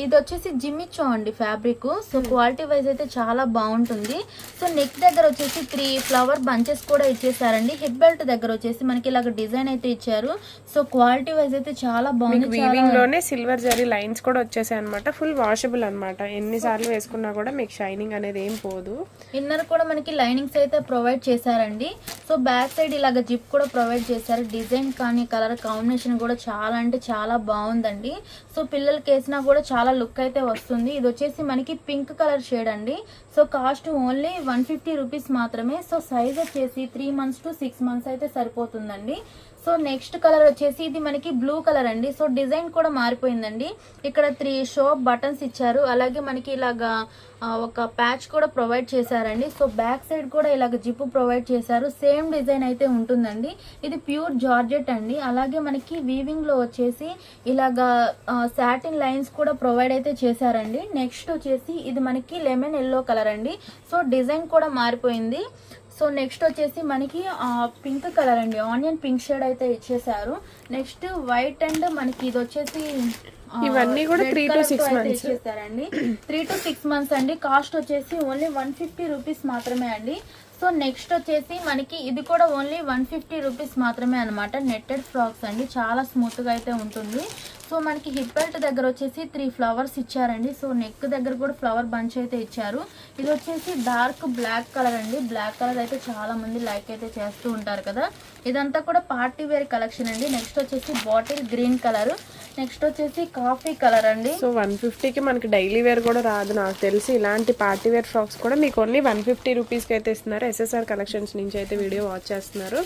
ఇది వచ్చేసి జిమ్మిచ్చో అండి ఫ్యాబ్రిక్. సో క్వాలిటీ వైజ్ అయితే చాలా బాగుంటుంది. సో నెక్ దగ్గర వచ్చేసి 3 ఫ్లవర్ బంచెస్ కూడా ఇచ్చేసారండి. హిప్ బెల్ట్ దగ్గర వచ్చేసి మనకి ఇలాగ డిజైన్ అయితే ఇచ్చారు. సో క్వాలిటీ వైజ్ అయితే చాలా బాగుంది. వీవింగ్ లోనే సిల్వర్ జరీ లైన్స్ కూడా వచ్చేసాయి అనమాట. ఫుల్ వాషబుల్ అనమాట. ఎన్నిసార్లు వేసుకున్నా కూడా మీకు షైనింగ్ అనేది ఏం పోదు. ఇన్నర్ కూడా మనకి లైనింగ్స్ అయితే ప్రొవైడ్ చేశారండి. సో బ్యాక్ సైడ్ ఇలాగ జిప్ కూడా ప్రొవైడ్ చేశారు. డిజైన్ కానీ కలర్ కాంబినేషన్ కూడా చాలా అంటే చాలా బాగుందండి. సో పిల్లలకి వేసినా కూడా చాలా లుక్ అయితే వస్తుంది. ఇది వచ్చేసి మనకి పింక్ కలర్ షేడ్ అండి. సో కాస్ట్ ఓన్లీ 150 రూపీస్ మాత్రమే. సో సైజ్ వచ్చేసి 3 months to 6 months అయితే సరిపోతుందండి. సో నెక్స్ట్ కలర్ వచ్చేసి ఇది మనకి బ్లూ కలర్ అండి. సో డిజైన్ కూడా మారిపోయిందండి. ఇక్కడ 3 షోప్ బటన్స్ ఇచ్చారు. అలాగే మనకి ఇలాగా ఒక ప్యాచ్ కూడా ప్రొవైడ్ చేశారండి. సో బ్యాక్ సైడ్ కూడా ఇలాగ జిప్ ప్రొవైడ్ చేశారు. సేమ్ డిజైన్ అయితే ఉంటుందండి. ఇది ప్యూర్ జార్జెట్ అండి. అలాగే మనకి వీవింగ్ లో వచ్చేసి ఇలాగా సాటిన్ లైన్స్ కూడా ప్రొవైడ్ అయితే చేశారండి. నెక్స్ట్ వచ్చేసి ఇది మనకి లెమన్ ఎల్లో కలర్ అండి. సో డిజైన్ కూడా మారిపోయింది. సో నెక్స్ట్ వచ్చేసి మనకి పింక్ కలర్ అండి. ఆనియన్ పింక్ షేడ్ అయితే ఇచ్చేసారు. నెక్స్ట్ వైట్ అండ్ మనకి ఇది వచ్చేసి ఇవన్నీ కూడా 3 to 6 months ఇచ్చేసారండి. 3 to 6 months అండి. కాస్ట్ వచ్చేసి ఓన్లీ 150 రూపీస్ మాత్రమే అండి. సో నెక్స్ట్ వచ్చేసి మనకి ఇది కూడా ఓన్లీ 150 రూపీస్ మాత్రమే అనమాట. నెట్టెడ్ ఫ్రాక్స్ అండి. చాలా స్మూత్ గా అయితే ఉంటుంది. సో మనకి హిప్ బెల్ట్ దగ్గర వచ్చేసి 3 ఫ్లవర్స్ ఇచ్చారండి. సో నెక్ దగ్గర కూడా ఫ్లవర్ బంచ్ అయితే ఇచ్చారు. ఇది వచ్చేసి డార్క్ బ్లాక్ కలర్ అండి. బ్లాక్ కలర్ అయితే చాలా మంది లైక్ అయితే చేస్తూ ఉంటారు కదా. ఇదంతా కూడా పార్టీ వేర్ కలెక్షన్ అండి. నెక్స్ట్ వచ్చేసి బాటిల్ గ్రీన్ కలర్, నెక్స్ట్ వచ్చేసి కాఫీ కలర్ అండి. సో 150కి మనకి డైలీ వేర్ కూడా రాదు నాకు తెలిసి. ఇలాంటి పార్టీ వేర్ ఫ్రాక్స్ కూడా మీకు ఓన్లీ 150 రూపీస్కి అయితే ఇస్తున్నారు. ఎస్ఎస్ఆర్ కలెక్షన్స్ నుంచి అయితే వీడియో వాచ్ చేస్తున్నారు.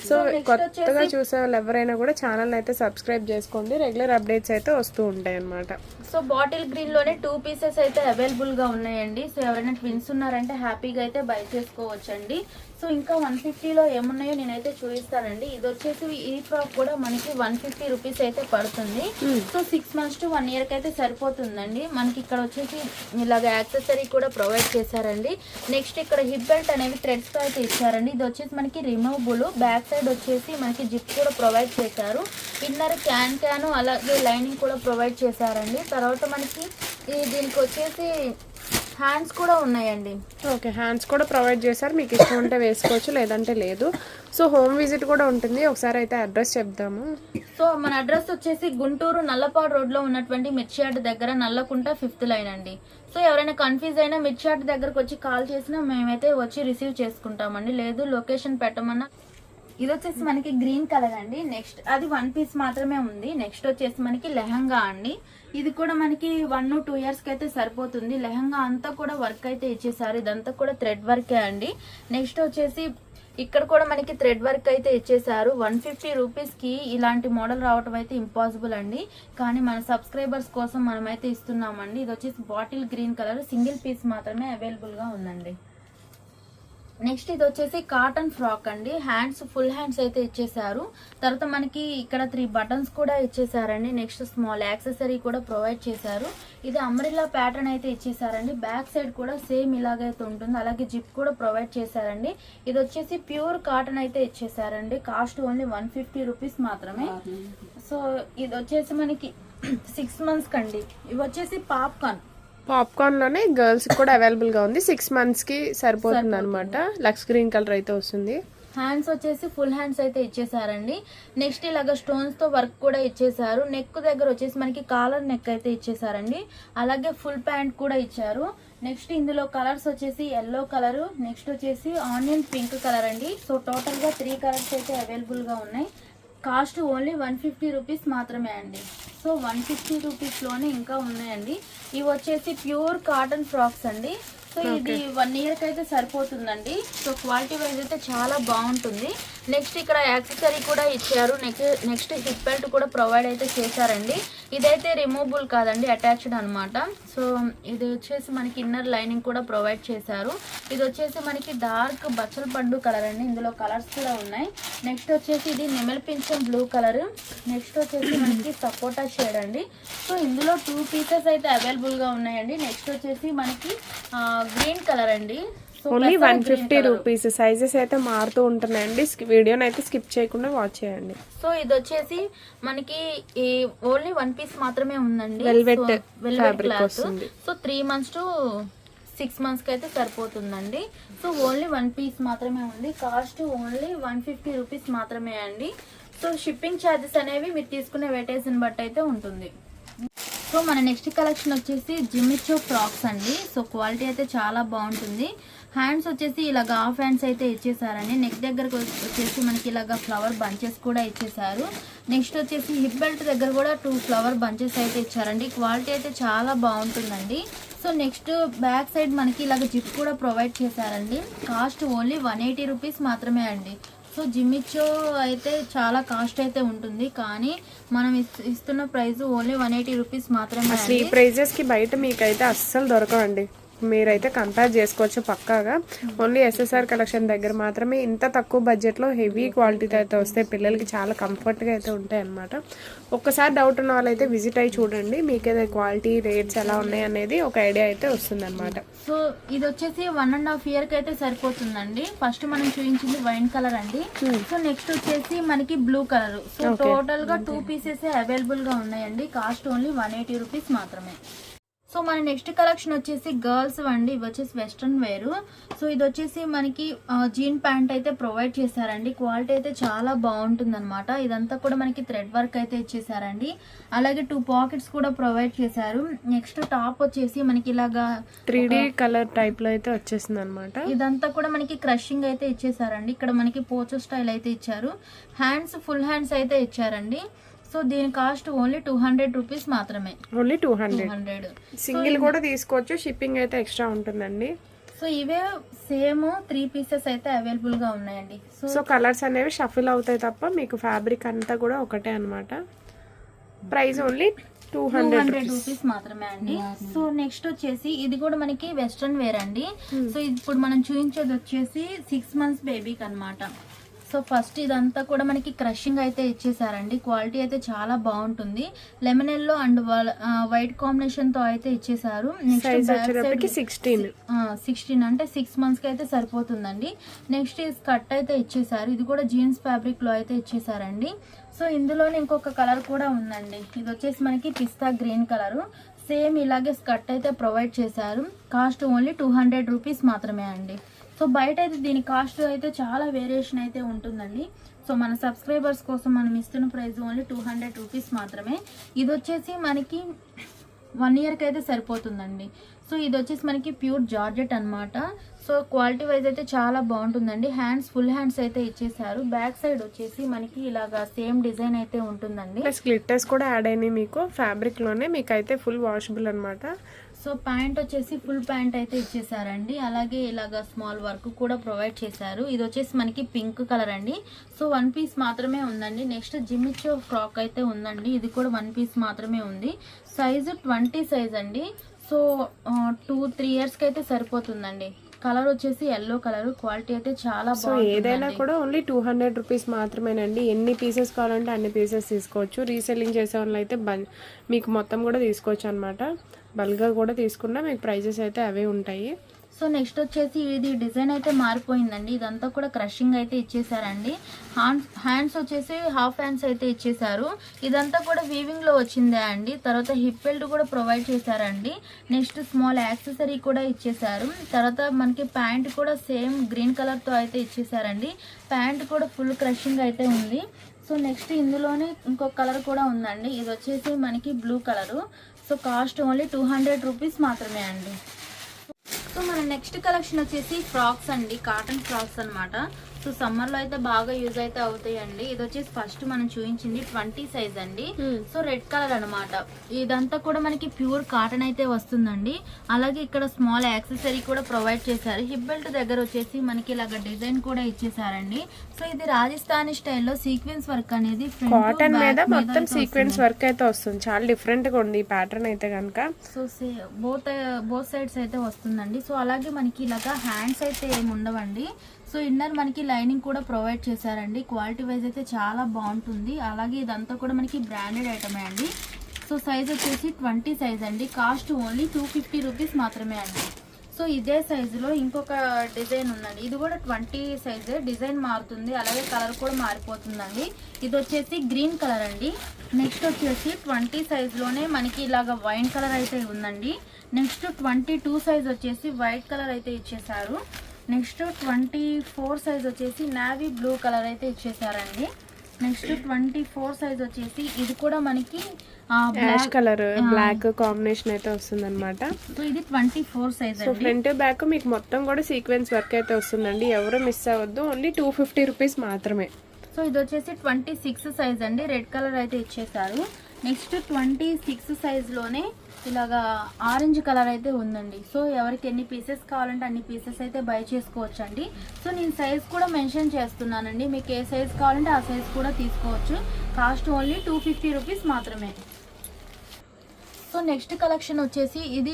సో కొత్తగా చూసే వాళ్ళు ఎవరైనా కూడా ఛానల్ అయితే సబ్స్క్రైబ్ చేసుకోండి. రెగ్యులర్ అప్డేట్స్ అయితే వస్తూ ఉంటాయి అన్నమాట. సో బాటిల్ గ్రీన్ లోనే 2 పీసెస్ అయితే అవైలబుల్ గా ఉన్నాయండి. సో ఎవరైనా ట్విన్స్ ఉన్నారంటే హ్యాపీగా అయితే బై చేసుకోవచ్చండి. సో ఇంకా 150లో ఏమున్నాయో నేనైతే చూపిస్తానండి. ఇది వచ్చేసి ఈ ఫ్రాక్ కూడా మనకి 150 రూపీస్ అయితే పడుతుంది. సో 6 months to 1 year అయితే సరిపోతుందండి. మనకి ఇక్కడ వచ్చేసి ఇలాగ యాక్సెసరీ కూడా ప్రొవైడ్ చేశారండి. నెక్స్ట్ ఇక్కడ హిప్ బెల్ట్ అనేవి థ్రెడ్స్ తో అయితే ఇచ్చారండి. ఇది వచ్చేసి మనకి రిమూవబుల్. బ్యాక్ సైడ్ వచ్చేసి మనకి జిప్ కూడా ప్రొవైడ్ చేశారు. ఇన్నర్ క్యాన్ అలాగే లైనింగ్ కూడా ప్రొవైడ్ చేశారండి. తర్వాత మనకి దీనికి వచ్చేసి హ్యాండ్స్ కూడా ఉన్నాయండి. ఓకే, హ్యాండ్స్ కూడా ప్రొవైడ్ చేశారు, మీకు ఇష్టం ఉంటే వేసుకోవచ్చు లేదంటే లేదు. సో హోమ్ విజిట్ కూడా ఉంటుంది. ఒకసారి అయితే అడ్రస్ చెప్దాము. సో మన అడ్రస్ వచ్చేసి గుంటూరు నల్లపాడు రోడ్ లో ఉన్నటువంటి మిర్చియాడ్ దగ్గర నల్లకుంట 5th లైన్ అండి. సో ఎవరైనా కన్ఫ్యూజ్ అయినా మిర్చియాడ్ దగ్గరకు వచ్చి కాల్ చేసినా మేమైతే వచ్చి రిసీవ్ చేసుకుంటామండి. లేదు లొకేషన్ పెట్టమన్నా. ఇది వచ్చేసి మనకి గ్రీన్ కలర్ అండి. నెక్స్ట్ అది 1 పీస్ మాత్రమే ఉంది. నెక్స్ట్ వచ్చేసి మనకి లెహంగా అండి. ఇది కూడా మనకి 1-2 ఇయర్స్ కి అయితే సరిపోతుంది. లెహంగా అంతా కూడా వర్క్ అయితే ఇచ్చేసారు. ఇదంతా కూడా థ్రెడ్ వర్కే అండి. నెక్స్ట్ వచ్చేసి ఇక్కడ కూడా మనకి థ్రెడ్ వర్క్ అయితే ఇచ్చేసారు. 150 రూపీస్ కి ఇలాంటి మోడల్ రావటం అయితే ఇంపాసిబుల్ అండి. కానీ మన సబ్స్క్రైబర్స్ కోసం మనమైతే ఇస్తున్నామండి. ఇది వచ్చేసి bottle green colour, single piece మాత్రమే అవైలబుల్ గా ఉందండి. నెక్స్ట్ ఇది వచ్చేసి కాటన్ ఫ్రాక్ అండి. హ్యాండ్స్ ఫుల్ హ్యాండ్స్ అయితే ఇచ్చేసారు. తర్వాత మనకి ఇక్కడ 3 బటన్స్ కూడా ఇచ్చేసారండి. నెక్స్ట్ స్మాల్ యాక్సెసరీ కూడా ప్రొవైడ్ చేశారు. ఇది అంబ్రెల్లా ప్యాటర్న్ అయితే ఇచ్చేసారండి. బ్యాక్ సైడ్ కూడా సేమ్ ఇలాగైతే ఉంటుంది. అలాగే జిప్ కూడా ప్రొవైడ్ చేశారండి. ఇది వచ్చేసి ప్యూర్ కాటన్ అయితే ఇచ్చేసారండి. కాస్ట్ ఓన్లీ 150 రూపీస్ మాత్రమే. సో ఇది వచ్చేసి మనకి 6 months కండి. ఇవి వచ్చేసి పాప్కార్న్ లోనే గర్ల్స్ కూడా అవైలబుల్ గా ఉంది. 6 months కి సరిపోతుంది అనమాట. లక్స్ గ్రీన్ కలర్ అయితే వస్తుంది. హ్యాండ్స్ వచ్చేసి ఫుల్ హ్యాండ్స్ అయితే ఇచ్చేసారండి. నెక్స్ట్ ఇలాగ స్టోన్స్ తో వర్క్ కూడా ఇచ్చేసారు. నెక్ దగ్గర వచ్చేసి మనకి కాలర్ నెక్ అయితే ఇచ్చేసారండి. అలాగే ఫుల్ ప్యాంట్ కూడా ఇచ్చారు. నెక్స్ట్ ఇందులో కలర్స్ వచ్చేసి ఎల్లో కలర్, నెక్స్ట్ వచ్చేసి ఆనియన్ పింక్ కలర్ అండి. సో టోటల్ గా 3 కలర్స్ అయితే అవైలబుల్ గా ఉన్నాయి. కాస్ట్ ఓన్లీ 150 రూపీస్ మాత్రమే అండి. సో 150 రూపీస్ లోనే ఇంకా ఉన్నాయండి. ఇవి వచ్చేసి ప్యూర్ కాటన్ ఫ్రాక్స్ అండి. సో ఇది 1 year కి అయితే సరిపోతుందండి. సో క్వాలిటీ వైజ్ అయితే చాలా బాగుంటుంది. నెక్స్ట్ ఇక్కడ యాక్సెసరీ కూడా ఇచ్చారు. నెక్స్ట్ హిప్ బెల్ట్ కూడా ప్రొవైడ్ అయితే చేశారండి. ఇదైతే రిమూవబుల్ కాదండి, అటాచ్డ్ అన్నమాట. సో ఇది వచ్చేసి మనకి ఇన్నర్ లైనింగ్ కూడా ప్రొవైడ్ చేశారు. ఇది వచ్చేసి మనకి డార్క్ బచ్చల పండు కలర్ అండి. ఇందులో కలర్స్ కూడా ఉన్నాయి. నెక్స్ట్ వచ్చేసి ఇది నెమలి పింఛం బ్లూ కలర్. నెక్స్ట్ వచ్చేసి మనకి సపోటా షేడ్ అండి. సో ఇందులో 2 పీసెస్ అయితే అవైలబుల్ గా ఉన్నాయండి. నెక్స్ట్ వచ్చేసి మనకి గ్రీన్ కలర్ అండి. Only 150 rupees. సైజెస్ అయితే మారుతూ ఉంటున్నాయండి. వీడియోని అయితే స్కిప్ చేయకుండా వాచ్ చేయండి. సో ఇది వచ్చేసి మనకి ఈ ఓన్లీ 1 పీస్ మాత్రమే ఉందండి. వెల్వెట్ ఫ్యాబ్రిక్ వస్తుంది. సో 3 months to 6 months కి అయితే సరిపోతుందండి. సో ఓన్లీ 1 పీస్ మాత్రమే ఉంది. కాస్ట్ ఓన్లీ 150 రూపీస్ మాత్రమే అండి. సో షిప్పింగ్ ఛార్జెస్ అనేవి మీరు తీసుకునే వెయిటేజ్ ని బట్టి అయితే ఉంటుంది. సో మన నెక్స్ట్ కలెక్షన్ వచ్చేసి జిమ్మిచో ఫ్రాక్స్ అండి. సో క్వాలిటీ అయితే చాలా బాగుంటుంది. హ్యాండ్స్ వచ్చేసి ఇలాగ హాఫ్ హ్యాండ్స్ అయితే ఇచ్చేసారండి. నెక్ దగ్గరకు వచ్చేసి మనకి ఇలాగ ఫ్లవర్ బంచెస్ కూడా ఇచ్చేసారు. నెక్స్ట్ వచ్చేసి హిప్ బెల్ట్ దగ్గర కూడా 2 ఫ్లవర్ బంచెస్ అయితే ఇచ్చారండి. క్వాలిటీ అయితే చాలా బాగుంటుందండి. సో నెక్స్ట్ బ్యాక్ సైడ్ మనకి ఇలాగ జిప్ కూడా ప్రొవైడ్ చేశారండి. కాస్ట్ ఓన్లీ 180 రూపీస్ మాత్రమే అండి. సో జిమ్మిచో అయితే చాలా కాస్ట్ అయితే ఉంటుంది, కానీ మనం ఇస్తున్న ప్రైస్ ఓన్లీ 180 రూపీస్ మాత్రమే. అసలు ఈ ప్రైజెస్ కి బయట మీకైతే అస్సలు దొరకవండి. మీరైతే కంపేర్ చేసుకోవచ్చు పక్కాగా. ఓన్లీ ఎస్ఎస్ఆర్ కలెక్షన్ దగ్గర మాత్రమే ఇంత తక్కువ బడ్జెట్లో హెవీ క్వాలిటీతో అయితే వస్తాయి. పిల్లలకి చాలా కంఫర్ట్గా అయితే ఉంటాయి అన్నమాట. ఒక్కసారి డౌట్ ఉన్న వాళ్ళైతే విజిట్ అయ్యి చూడండి. మీకైతే క్వాలిటీ రేట్స్ ఎలా ఉన్నాయి అనేది ఒక ఐడియా అయితే వస్తుంది అనమాట. సో ఇది వచ్చేసి 1.5 year కి అయితే సరిపోతుందండి. ఫస్ట్ మనం చూపించింది వైన్ కలర్ అండి. సో నెక్స్ట్ వచ్చేసి మనకి బ్లూ కలర్. సో టోటల్ గా 2 పీసెస్ అవైలబుల్ గా ఉన్నాయండి. కాస్ట్ ఓన్లీ 180 రూపీస్ మాత్రమే. సో మన నెక్స్ట్ కలెక్షన్ వచ్చేసి గర్ల్స్ అండి. ఇవి వచ్చేసి వెస్ట్రన్ వేర్. సో ఇది వచ్చేసి మనకి జీన్ ప్యాంట్ అయితే ప్రొవైడ్ చేశారండి. క్వాలిటీ అయితే చాలా బాగుంటుంది అనమాట. ఇదంతా కూడా మనకి థ్రెడ్ వర్క్ అయితే ఇచ్చేసారండి. అలాగే 2 పాకెట్స్ కూడా ప్రొవైడ్ చేశారు. నెక్స్ట్ టాప్ వచ్చేసి మనకి ఇలాగా 3D కలర్ టైప్ లో అయితే వచ్చేసింది అనమాట. ఇదంతా కూడా మనకి క్రషింగ్ అయితే ఇచ్చేసారండి. ఇక్కడ మనకి పోచో స్టైల్ అయితే ఇచ్చారు. హ్యాండ్స్ ఫుల్ హ్యాండ్స్ అయితే ఇచ్చారండి. సో దీని కాస్ట్ ఓన్లీ 200 రూపీస్ మాత్రమే. ఓన్లీ 200. సింగిల్ కూడా తీసుకోవచ్చు, షిప్పింగ్ అయితే ఎక్స్ట్రా ఉంటుందండి. సో ఇవే సేమ్ 3 పీసెస్ అయితే అవైలబుల్ గా ఉన్నాయండి. సో కలర్స్ అనేవి షఫిల్ అవుతాయి తప్ప మీకు ఫ్యాబ్రిక్ అంతా కూడా ఒకటే అన్నమాట. ప్రైస్ ఓన్లీ 200 రూపీస్ మాత్రమే అండి. సో నెక్స్ట్ వచ్చేసి ఇది కూడా మనకి వెస్ట్రన్ వేర్ అండి. సో ఇప్పుడు మనం చూపించేది వచ్చేసి 6 months బేబీకి అన్నమాట. సో ఫస్ట్ ఇదంతా కూడా మనకి క్రషింగ్ అయితే ఇచ్చేసారండి. క్వాలిటీ అయితే చాలా బాగుంటుంది. Lemon yellow and white combination తో అయితే ఇచ్చేసారు. నెక్స్ట్ 16 అంటే 6 months కి అయితే సరిపోతుందండి. నెక్స్ట్ స్కర్ట్ అయితే ఇచ్చేసారు. ఇది కూడా జీన్స్ ఫ్యాబ్రిక్ లో అయితే ఇచ్చేసారండి. సో ఇందులోనే ఇంకొక కలర్ కూడా ఉందండి. ఇది వచ్చేసి మనకి పిస్తా గ్రీన్ కలర్. సేమ్ ఇలాగే స్కర్ట్ అయితే ప్రొవైడ్ చేశారు. కాస్ట్ ఓన్లీ 200 రూపీస్ మాత్రమే అండి. సో బయట అయితే దీని కాస్ట్ అయితే చాలా వేరియేషన్ అయితే ఉంటుందండి. సో మన సబ్స్క్రైబర్స్ కోసం మనం ఇస్తున్న ప్రైస్ ఓన్లీ 200 రూపీస్ మాత్రమే. ఇది వచ్చేసి మనకి 1 ఇయర్కి అయితే సరిపోతుందండి. సో ఇది వచ్చేసి మనకి ప్యూర్ జార్జెట్ అన్నమాట. సో క్వాలిటీ వైజ్ అయితే చాలా బాగుంటుందండి. హ్యాండ్స్ ఫుల్ హ్యాండ్స్ అయితే ఇచ్చేసారు. బ్యాక్ సైడ్ వచ్చేసి మనకి ఇలాగా సేమ్ డిజైన్ అయితే ఉంటుందండి. ప్లస్ గ్లిట్టర్స్ కూడా యాడ్ అయినాయి మీకు ఫ్యాబ్రిక్ లోనే. మీకు అయితే ఫుల్ వాషబుల్ అన్నమాట. సో ప్యాంట్ వచ్చేసి ఫుల్ ప్యాంట్ అయితే ఇచ్చేసారండి. అలాగే ఇలాగా స్మాల్ వర్క్ కూడా ప్రొవైడ్ చేశారు. ఇది వచ్చేసి మనకి పింక్ కలర్ అండి. సో 1 పీస్ మాత్రమే ఉందండి. నెక్స్ట్ జిమ్మిచో ఫ్రాక్ అయితే ఉందండి. ఇది కూడా 1 పీస్ మాత్రమే ఉంది. సైజు 20 సైజ్ అండి. సో 2-3 ఇయర్స్ కి అయితే సరిపోతుందండి. కలర్ వచ్చేసి ఎల్లో కలర్. క్వాలిటీ అయితే చాలా బాగుంది. ఏదైనా కూడా ఓన్లీ 200 రూపీస్ మాత్రమేనండి. ఎన్ని పీసెస్ కావాలంటే అన్ని పీసెస్ తీసుకోవచ్చు. రీసెల్లింగ్ చేసే వాళ్ళు అయితే మీకు మొత్తం కూడా తీసుకోవచ్చు అనమాట. బల్క్గా కూడా తీసుకున్నా మీకు ప్రైజెస్ అయితే అవే ఉంటాయి. సో నెక్స్ట్ వచ్చేసి ఇది డిజైన్ అయితే మారిపోయిందండి. ఇదంతా కూడా క్రషింగ్ అయితే ఇచ్చేసారండి. హ్యాండ్స్ వచ్చేసి హాఫ్ హ్యాండ్స్ అయితే ఇచ్చేసారు. ఇదంతా కూడా వీవింగ్ లో వచ్చిందే అండి. తర్వాత హిప్ బెల్ట్ కూడా ప్రొవైడ్ చేశారండి. నెక్స్ట్ స్మాల్ యాక్సెసరీ కూడా ఇచ్చేసారు. తర్వాత మనకి ప్యాంట్ కూడా సేమ్ గ్రీన్ కలర్ తో అయితే ఇచ్చేసారండి. ప్యాంట్ కూడా ఫుల్ క్రషింగ్ అయితే ఉంది. సో నెక్స్ట్ ఇందులోనే ఇంకొక కలర్ కూడా ఉందండి. ఇది వచ్చేసి మనకి blue colour. So cost only 200 rupees మాత్రమే అండి. సో మన నెక్స్ట్ కలెక్షన్ వచ్చేసి ఫ్రాక్స్ అండి. కాటన్ ఫ్రాక్స్ అన్నమాట. సో సమ్మర్ లో అయితే బాగా యూజ్ అయితే అవుతాయండి. ఇది వచ్చేసి ఫస్ట్ మనం చూపించింది 20 సైజ్ అండి. సో రెడ్ కలర్ అన్నమాట. ఇదంతా కూడా మనకి ప్యూర్ కాటన్ అయితే వస్తుందండి. అలాగే ఇక్కడ స్మాల్ యాక్సెసరీ కూడా ప్రొవైడ్ చేశారు. హిప్ బెల్ట్ దగ్గర వచ్చేసి మనకి ఇలాగ డిజైన్ కూడా ఇచ్చేసారండి. సో ఇది రాజస్థానీ స్టైల్లో సీక్వెన్స్ వర్క్ అనేది కాటన్ మీద మొత్తం సీక్వెన్స్ వర్క్ అయితే వస్తుంది. చాలా డిఫరెంట్ గా ఉంది ఈ ప్యాటర్న్ అయితే కనుక. సో బోత్ సైడ్స్ అయితే వస్తుందండి. సో అలాగే మనకి ఇలాగా హ్యాండ్స్ అయితే ఏమి ఉండవండి. సో ఇన్నర్ మనకి లైనింగ్ కూడా ప్రొవైడ్ చేశారండి. క్వాలిటీ వైజ్ అయితే చాలా బాగుంటుంది. అలాగే ఇదంతా కూడా మనకి బ్రాండెడ్ ఐటమే అండి. సో సైజ్ వచ్చేసి 20 సైజ్ అండి. కాస్ట్ ఓన్లీ 250 రూపీస్ మాత్రమే అండి. సో ఇదే సైజులో ఇంకొక డిజైన్ ఉందండి. ఇది కూడా 20 సైజ్. డిజైన్ మారుతుంది. అలాగే కలర్ కూడా మారిపోతుందండి. ఇది వచ్చేసి గ్రీన్ కలర్ అండి. నెక్స్ట్ వచ్చేసి 20 సైజులోనే మనకి ఇలాగ వైన్ కలర్ అయితే ఉందండి. నెక్స్ట్ 22 సైజ్ వచ్చేసి వైట్ కలర్ అయితే ఇచ్చేసారు. నెక్స్ట్ 24 సైజ్ వచ్చేసి నావీ బ్లూ కలర్ అయితే ఇచ్చేసారండి. నెక్స్ట్ 24 సైజ్ వచ్చేసి ఇది కూడా మనకి యాష్ కలర్ బ్లాక్ కాంబినేషన్ అయితే వస్తుంది అనమాట. సో ఇది 24 సైజ్. సో ఫ్రంట్ బ్యాక్ మీకు మొత్తం కూడా సీక్వెన్స్ వర్క్ అయితే వస్తుందండి. ఎవరు మిస్ అవ్వద్దు. ఓన్లీ 250 రూపీస్ మాత్రమే. సో ఇది వచ్చేసి 26 సైజ్ అండి. రెడ్ కలర్ అయితే ఇచ్చేసారు. నెక్స్ట్ 26 సైజ్ లోనే ఇలాగా ఆరెంజ్ కలర్ అయితే ఉందండి. సో ఎవరికి ఎన్ని పీసెస్ కావాలంటే అన్ని పీసెస్ అయితే బై చేసుకోవచ్చు అండి. సో నేను సైజ్ కూడా మెన్షన్ చేస్తున్నానండి. మీకు ఏ సైజ్ కావాలంటే ఆ సైజ్ కూడా తీసుకోవచ్చు. కాస్ట్ ఓన్లీ 250 రూపీస్ మాత్రమే. సో నెక్స్ట్ కలెక్షన్ వచ్చేసి ఇది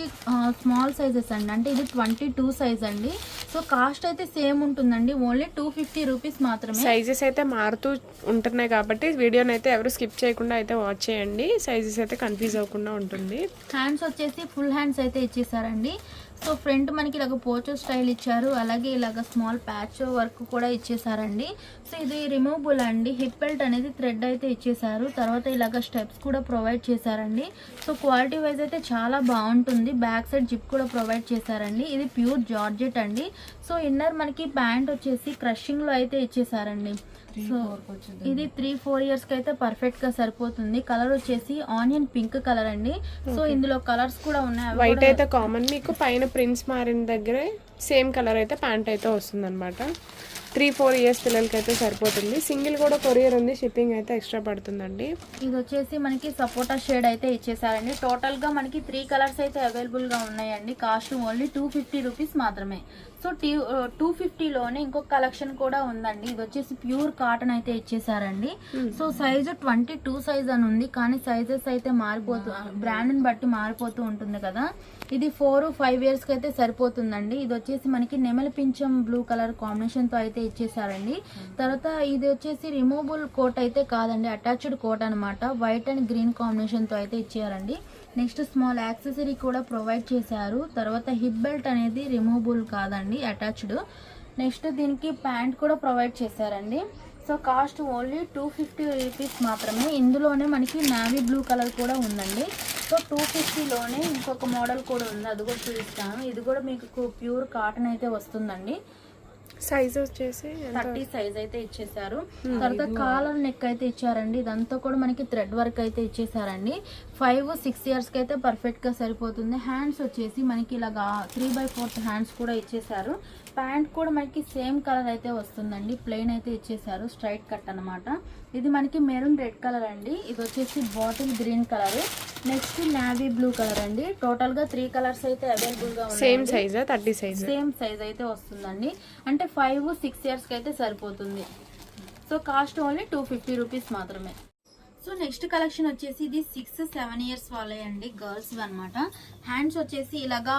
స్మాల్ సైజెస్ అండి. అంటే ఇది 22 సైజ్ అండి. సో కాస్ట్ అయితే సేమ్ ఉంటుందండి. ఓన్లీ 250 రూపీస్ మాత్రమే. సైజెస్ అయితే మారుతూ ఉంటున్నాయి కాబట్టి వీడియోని అయితే ఎవరు స్కిప్ చేయకుండా అయితే వాచ్ చేయండి. సైజెస్ అయితే కన్ఫ్యూజ్ అవ్వకుండా ఉంటుంది. హ్యాండ్స్ వచ్చేసి ఫుల్ హ్యాండ్స్ అయితే ఇచ్చేసారండి. సో ఫ్రంట్ మనకి ఇలాగ పోచో స్టైల్ ఇచ్చారు. అలాగే ఇలాగ స్మాల్ ప్యాచ్ వర్క్ కూడా ఇచ్చేసారండి. సో ఇది రిమూవబుల్ అండి. హిప్ బెల్ట్ అనేది థ్రెడ్ అయితే ఇచ్చేసారు. తర్వాత ఇలాగ స్టెప్స్ కూడా ప్రొవైడ్ చేశారండి. సో క్వాలిటీ వైజ్ అయితే చాలా బాగుంటుంది. బ్యాక్ సైడ్ జిప్ కూడా ప్రొవైడ్ చేశారండి. ఇది ప్యూర్ జార్జెట్ అండి. సో ఇన్నర్ మనకి ప్యాంట్ వచ్చేసి క్రషింగ్ లో అయితే ఇచ్చేసారండి. సో ఇది 3-4 ఇయర్స్ కి అయితే పర్ఫెక్ట్ గా సరిపోతుంది. కలర్ వచ్చేసి ఆనియన్ పింక్ కలర్ అండి. సో ఇందులో కలర్స్ కూడా ఉన్నాయి. వైట్ అయితే కామన్. మీకు పైన ప్రింట్స్ మారిన దగ్గరే సేమ్ కలర్ అయితే ప్యాంట్ అయితే వస్తుంది అనమాట. 3-4 ఇయర్స్ పిల్లలకి అయితే సరిపోతుంది. సింగిల్ కూడా కొరియర్ ఉంది. షిప్పింగ్ అయితే ఎక్స్ట్రా పడుతుందండి. ఇది వచ్చేసి మనకి సపోటా షేడ్ అయితే ఇచ్చేసారండి. టోటల్ గా మనకి 3 కలర్స్ అయితే అవైలబుల్ గా ఉన్నాయండి. కాస్ట్ ఓన్లీ 250 రూపీస్ మాత్రమే. సో 250లోనే ఇంకొక కలెక్షన్ కూడా ఉందండి. ఇది వచ్చేసి ప్యూర్ కాటన్ అయితే ఇచ్చేసారండి. సో సైజు 22 సైజ్ అని ఉంది. కానీ సైజెస్ అయితే బ్రాండ్ బట్టి మారిపోతూ ఉంటుంది కదా. ఇది 4-5 ఇయర్స్ కి అయితే సరిపోతుందండి. ఇది వచ్చేసి మనకి నెమలి పింఛం బ్లూ కలర్ కాంబినేషన్ తో అయితే ఇచ్చేసారండి. తర్వాత ఇది వచ్చేసి రిమూవబుల్ కోట్ అయితే కాదండి, అటాచ్డ్ కోట్ అనమాట. వైట్ అండ్ గ్రీన్ కాంబినేషన్ తో అయితే ఇచ్చారండి. నెక్స్ట్ స్మాల్ యాక్సెసరీ కూడా ప్రొవైడ్ చేశారు. తర్వాత హిప్ బెల్ట్ అనేది రిమూవబుల్ కాదండి, అటాచ్డ్. నెక్స్ట్ దీనికి ప్యాంట్ కూడా ప్రొవైడ్ చేశారండి. So so cost only 250 rupees మాత్రమే. ఇందులోనే మనకి నావీ బ్లూ కలర్ కూడా ఉందండి. సో 250లోనే ఇంకొక మోడల్ కూడా ఉంది, అది కూడా చూపిస్తాను. ఇది కూడా మీకు ప్యూర్ కాటన్ అయితే వస్తుందండి. సైజ్ వచ్చేసి 30 సైజ్ అయితే ఇచ్చేసారు. తర్వాత కాలర్ నెక్ అయితే ఇచ్చారండి. ఇదంతా కూడా మనకి థ్రెడ్ వర్క్ అయితే ఇచ్చేసారండి. 5-6 ఇయర్స్ కి అయితే పర్ఫెక్ట్ గా సరిపోతుంది. హ్యాండ్స్ వచ్చేసి మనకి ఇలాగా 3/4 హ్యాండ్స్ కూడా ఇచ్చేసారు. ప్యాంట్ కూడా మనకి సేమ్ కలర్ అయితే వస్తుందండి, ప్లెయిన్ అయితే ఇచ్చేసారు, స్ట్రైట్ కట్ అన్నమాట. ఇది మనకి మెరూన్ రెడ్ కలర్ అండి. ఇది వచ్చేసి bottle green colour, next navy blue colour అండి. టోటల్ గా 3 కలర్స్ అయితే అవైలబుల్ గా ఉన్నాయి. Same size 30 size same size అయితే వస్తుందండి. అంటే 5-6 ఇయర్స్ కి అయితే సరిపోతుంది. సో కాస్ట్ ఓన్లీ 250 రూపీస్ మాత్రమే. సో నెక్స్ట్ కలెక్షన్ వచ్చేసి ఇది 6-7 ఇయర్స్ వాళ్ళే అండి, గర్ల్స్ అన్నమాట. హ్యాండ్స్ వచ్చేసి ఇలాగా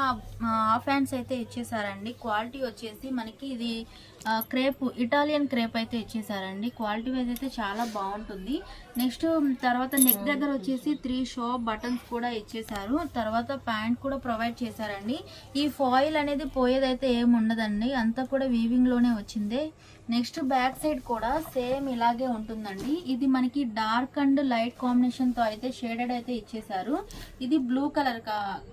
హాఫ్ హ్యాండ్స్ అయితే ఇచ్చేసారండి. క్వాలిటీ వచ్చేసి మనకి ఇది క్రేప్, ఇటాలియన్ క్రేప్ అయితే ఇచ్చేసారండి. క్వాలిటీ వైజ్ అయితే చాలా బాగుంటుంది. నెక్స్ట్ తర్వాత నెక్ దగ్గర వచ్చేసి 3 షో బటన్స్ కూడా ఇచ్చేసారు. తర్వాత ప్యాంట్ కూడా ప్రొవైడ్ చేశారండి. ఈ ఫాయిల్ అనేది పోయేదైతే ఏమి ఉండదండి, అంతా కూడా వీవింగ్ లోనే వచ్చింది. నెక్స్ట్ బ్యాక్ సైడ్ కూడా సేమ్ ఇలాగే ఉంటుందండి. ఇది మనకి డార్క్ అండ్ లైట్ కాంబినేషన్ తో అయితే షేడెడ్ అయితే ఇచ్చేసారు. ఇది బ్లూ కలర్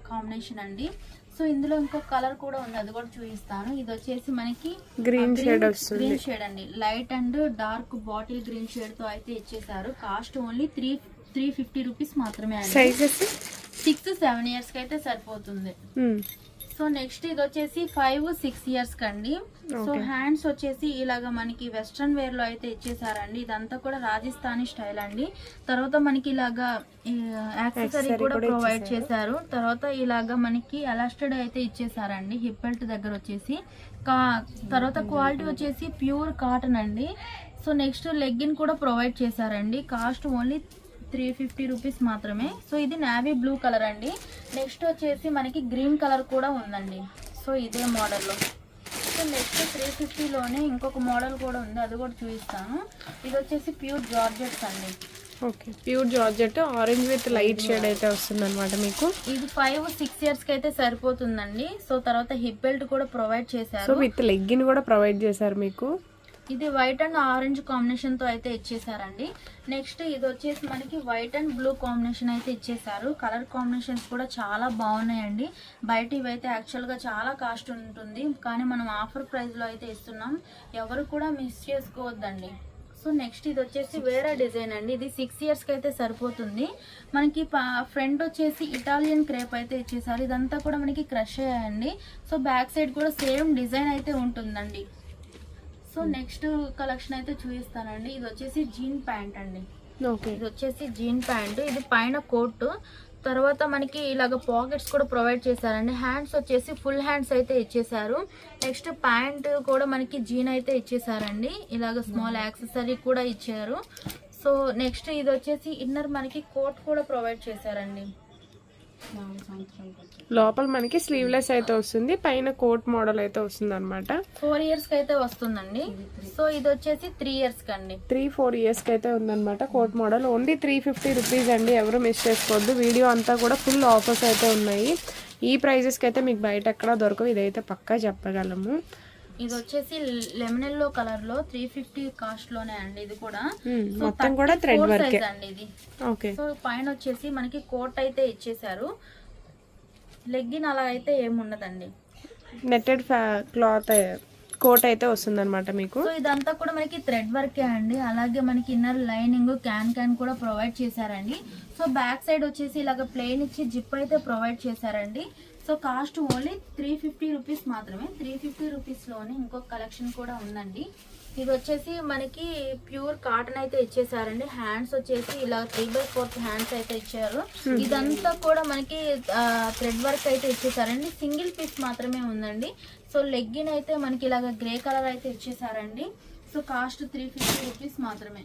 కాంబినేషన్ అండి. సో ఇందులో ఇంకో కలర్ కూడా ఉంది, అది కూడా చూపిస్తాను. ఇది వచ్చేసి మనకి గ్రీన్ షేడ్ వస్తుంది, గ్రీన్ షేడ్ అండి. Light and dark bottle green shade తో అయితే ఇచ్చేసారు. కాస్ట్ ఓన్లీ 350 రూపీస్ మాత్రమే అండి. సైజెస్ 6-7 ఇయర్స్ కి అయితే సరిపోతుంది. సో నెక్స్ట్ ఇది వచ్చేసి 5-6 ఇయర్స్ కండి. సో హ్యాండ్స్ వచ్చేసి ఇలాగా మనకి వెస్ట్రన్ వేర్ లో అయితే ఇచ్చేసారండి. ఇదంతా కూడా రాజస్థానీ స్టైల్ అండి. తర్వాత మనకి ఇలాగా యాక్సెసరీ కూడా ప్రొవైడ్ చేశారు. తర్వాత ఇలాగా మనకి ఎలాస్టెడ్ అయితే ఇచ్చేసారండి హిప్ బెల్ట్ దగ్గర వచ్చేసి. తర్వాత క్వాలిటీ వచ్చేసి ప్యూర్ కాటన్ అండి. సో నెక్స్ట్ లెగ్గిన్ కూడా ప్రొవైడ్ చేశారండి. కాస్ట్ ఓన్లీ 350 రూపీస్ మాత్రమే. సో ఇది నావీ బ్లూ కలర్ అండి. నెక్స్ట్ వచ్చేసి మనకి గ్రీన్ కలర్ కూడా ఉందండి. సో ఇదే మోడల్లో. సో నెక్స్ట్ 350లోనే ఇంకొక మోడల్ కూడా ఉంది, అది కూడా చూపిస్తాను. ఇది వచ్చేసి ప్యూర్ జార్జెట్స్ అండి. Okay, pure georgette orange with light shade అయితే వస్తుంది అనమాట మీకు. ఇది 5-6 ఇయర్స్ కి అయితే సరిపోతుందండి. సో తర్వాత హిప్ బెల్ట్ కూడా ప్రొవైడ్ చేశారు. సో విత్ లెగ్గిన్ కూడా ప్రొవైడ్ చేశారు మీకు. ఇది వైట్ అండ్ ఆరెంజ్ కాంబినేషన్ తో అయితే ఇచ్చేసారండి. నెక్స్ట్ ఇది వచ్చేసి మనకి వైట్ అండ్ బ్లూ కాంబినేషన్ అయితే ఇచ్చేసారు. కలర్ కాంబినేషన్స్ కూడా చాలా బాగున్నాయండి. బయట ఇవైతే యాక్చువల్ గా చాలా కాస్ట్ ఉంటుంది, కానీ మనం ఆఫర్ ప్రైస్ లో అయితే ఇస్తున్నాం, ఎవరు కూడా మిస్ చేసుకోవద్దండి. సో నెక్స్ట్ ఇది వచ్చేసి వేరే డిజైన్ అండి. ఇది 6 ఇయర్స్ కి అయితే సరిపోతుంది. మనకి ఫ్రంట్ వచ్చేసి ఇటాలియన్ క్రేప్ అయితే ఇచ్చేసారు. ఇదంతా కూడా మనకి క్రష్ అయ్యాయండి. సో బ్యాక్ సైడ్ కూడా సేమ్ డిజైన్ అయితే ఉంటుందండి. సో నెక్స్ట్ కలెక్షన్ అయితే చూపిస్తానండి. ఇది వచ్చేసి జీన్ ప్యాంట్ అండి. ఇది వచ్చేసి జీన్ ప్యాంట్, ఇది పైన కోట్, తర్వాత మనకి ఇలాగ పాకెట్స్ కూడా ప్రొవైడ్ చేశారండి. హ్యాండ్స్ వచ్చేసి ఫుల్ హ్యాండ్స్ అయితే ఇచ్చేసారు. నెక్స్ట్ ప్యాంట్ కూడా మనకి జీన్ అయితే ఇచ్చేసారండి. ఇలాగ స్మాల్ యాక్సెసరీ కూడా ఇచ్చారు. సో నెక్స్ట్ ఇది వచ్చేసి ఇన్నర్ మనకి కోట్ కూడా ప్రొవైడ్ చేశారండి. లోపల మనకి స్లీవ్లెస్ అయితే వస్తుంది, పైన కోట్ మోడల్ అయితే వస్తుంది అనమాట. 4 ఇయర్స్ కి అయితే వస్తుందండి. సో ఇది వచ్చేసి 3 ఇయర్స్ కండి. 3-4 ఇయర్స్ కి అయితే ఉందన్నమాట కోట్ మోడల్. ఓన్లీ 350 రూపీస్ అండి, ఎవరు మిస్ చేసుకోవద్దు. వీడియో అంతా కూడా ఫుల్ ఆఫర్స్ అయితే ఉన్నాయి. ఈ ప్రైజెస్ కి అయితే మీకు బయట ఎక్కడా దొరకవు, ఇదైతే పక్కా చెప్పగలము. ఇది వచ్చేసి లెమన్ ఎల్లో కలర్ లో 350 కాస్ట్ లోనే అండి. ఇది కూడా మొత్తం కూడా థ్రెడ్ వర్క్ అండి ఇది. ఓకే. సో పైన వచ్చేసి మనకి కోట్ అయితే ఇచ్చేసారు. లెగ్గిన్ అలా అయితే ఏముండదండి, నెట్టెడ్ క్లాత్ కోట్ అయితే వస్తుంది అనమాట మీకు. సో ఇదంతా కూడా మనకి థ్రెడ్ వర్కే అండి. అలాగే మనకి ఇన్నర్ లైనింగ్ క్యాన్ కూడా ప్రొవైడ్ చేశారండి. సో బ్యాక్ సైడ్ వచ్చేసి ఇలాగ ప్లెయిన్ ఇచ్చి జిప్ అయితే ప్రొవైడ్ చేశారండి. సో కాస్ట్ ఓన్లీ 350 రూపీస్ మాత్రమే. 350 రూపీస్ లోనే ఇంకొక కలెక్షన్ కూడా ఉందండి. ఇది వచ్చేసి మనకి ప్యూర్ కాటన్ అయితే ఇచ్చేసారండి. హ్యాండ్స్ వచ్చేసి ఇలా 3/4 హ్యాండ్స్ అయితే ఇచ్చారు. ఇదంతా కూడా మనకి థ్రెడ్ వర్క్ అయితే ఇచ్చేసారండి. సింగిల్ పీస్ మాత్రమే ఉందండి. సో లెగ్గిన్ అయితే మనకి ఇలాగ గ్రే కలర్ అయితే ఇచ్చేసారండి. సో కాస్ట్ 350 రూపీస్ మాత్రమే.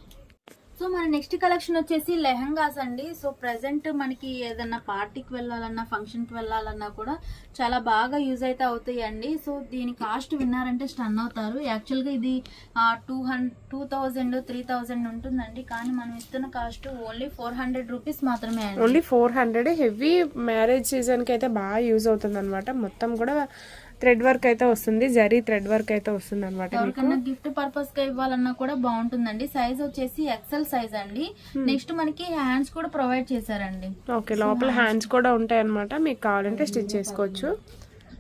సో మన నెక్స్ట్ కలెక్షన్ వచ్చేసి లెహంగాస్ అండి. సో ప్రెసెంట్ మనకి ఏదన్నా పార్టీకి వెళ్ళాలన్నా, ఫంక్షన్కి వెళ్ళాలన్నా కూడా చాలా బాగా యూజ్ అయితే అవుతాయండి. సో దీని కాస్ట్ విన్నారంటే స్టన్ అవుతారు. యాక్చువల్గా ఇది 2000-3000 ఉంటుందండి, కానీ మనం ఇస్తున్న కాస్ట్ ఓన్లీ 400 రూపీస్ మాత్రమే అండి. ఓన్లీ 400. హెవీ మ్యారేజ్ సీజన్ కి అయితే బాగా యూజ్ అవుతుంది అనమాట. మొత్తం కూడా థ్రెడ్ వర్క్ అయితే వస్తుంది, జరీ థ్రెడ్ వర్క్ అయితే వస్తుంది అనమాట. ఎవరికైనా గిఫ్ట్ పర్పస్ గా ఇవ్వాలన్నా కూడా బాగుంటుందండి. సైజ్ వచ్చేసి ఎక్సెల్ సైజ్ అండి. నెక్స్ట్ మనకి హ్యాండ్స్ కూడా ప్రొవైడ్ చేశారండి. ఓకే, లోపల హ్యాండ్స్ కూడా ఉంటాయి అనమాట, మీకు కావాలంటే స్టిచ్ చేసుకోవచ్చు.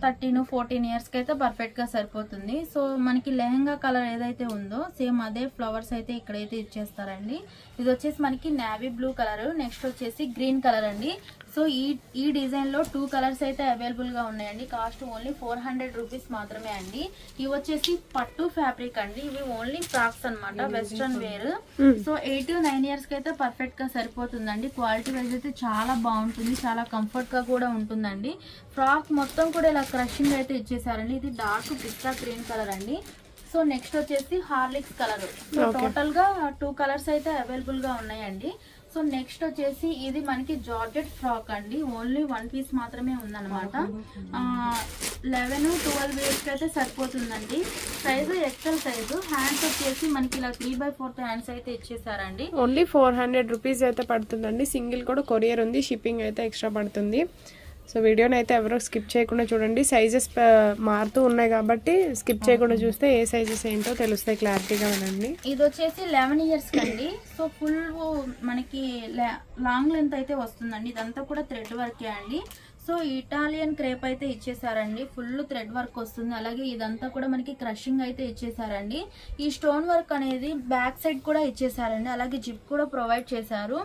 13-14 ఇయర్స్ కి అయితే పర్ఫెక్ట్ గా సరిపోతుంది. సో మనకి లెహంగా కలర్ ఏదైతే ఉందో సేమ్ అదే ఫ్లవర్స్ అయితే ఇక్కడైతే ఇచ్చేస్తారండి. ఇది వచ్చేసి మనకి నేవీ బ్లూ కలర్, నెక్స్ట్ వచ్చేసి గ్రీన్ కలర్ అండి. సో ఈ డిజైన్ లో 2 కలర్స్ అయితే అవైలబుల్ గా ఉన్నాయండి. కాస్ట్ ఓన్లీ 400 రూపీస్ మాత్రమే అండి. ఇవి వచ్చేసి పట్టు ఫ్యాబ్రిక్ అండి. ఇవి ఓన్లీ ఫ్రాక్స్ అన్నమాట, western wear. So 8 to 9 years కి అయితే పర్ఫెక్ట్ గా సరిపోతుందండి. క్వాలిటీ వైజ్ అయితే చాలా బాగుంటుంది, చాలా కంఫర్ట్ గా కూడా ఉంటుందండి. ఫ్రాక్ మొత్తం కూడా ఇలా క్రషింగ్ అయితే ఇచ్చేసారండి. ఇది డార్క్ పిస్తా గ్రీన్ కలర్ అండి. సో నెక్స్ట్ వచ్చేసి హార్లిక్స్ కలర్. సో టోటల్ గా 2 కలర్స్ అయితే అవైలబుల్ గా ఉన్నాయండి. సో నెక్స్ట్ వచ్చేసి ఇది మనకి జార్జెట్ ఫ్రాక్ అండి. ఓన్లీ 1 పీస్ మాత్రమే ఉందన్నమాట. 11-12 ఇయర్స్ అయితే సరిపోతుందండి. Size XL size. హ్యాండ్స్ వచ్చేసి మనకి ఇలా 3/4 హ్యాండ్స్ అయితే ఇచ్చేసారండి. ఓన్లీ 400 రూపీస్ అయితే పడుతుందండి. సింగిల్ కూడా కొరియర్ ఉంది, షిప్పింగ్ అయితే ఎక్స్ట్రా పడుతుంది. సో వీడియోని అయితే ఎవరో స్కిప్ చేయకుండా చూడండి. సైజెస్ మారుతూ ఉన్నాయి కాబట్టి స్కిప్ చేయకుండా చూస్తే ఏ సైజెస్ ఏంటో తెలుస్తాయి, క్లారిటీగా వినండి. ఇది వచ్చేసి 11 ఇయర్స్ కండి. సో ఫుల్ మనకి లాంగ్ లెంత్ అయితే వస్తుందండి. ఇదంతా కూడా థ్రెడ్ వర్కే అండి. సో ఇటాలియన్ క్రేప్ అయితే ఇచ్చేసారండి. ఫుల్ థ్రెడ్ వర్క్ వస్తుంది. అలాగే ఇదంతా కూడా మనకి క్రషింగ్ అయితే ఇచ్చేసారండి. ఈ స్టోన్ వర్క్ అనేది బ్యాక్ సైడ్ కూడా ఇచ్చేసారండి. అలాగే జిప్ కూడా ప్రొవైడ్ చేశారు.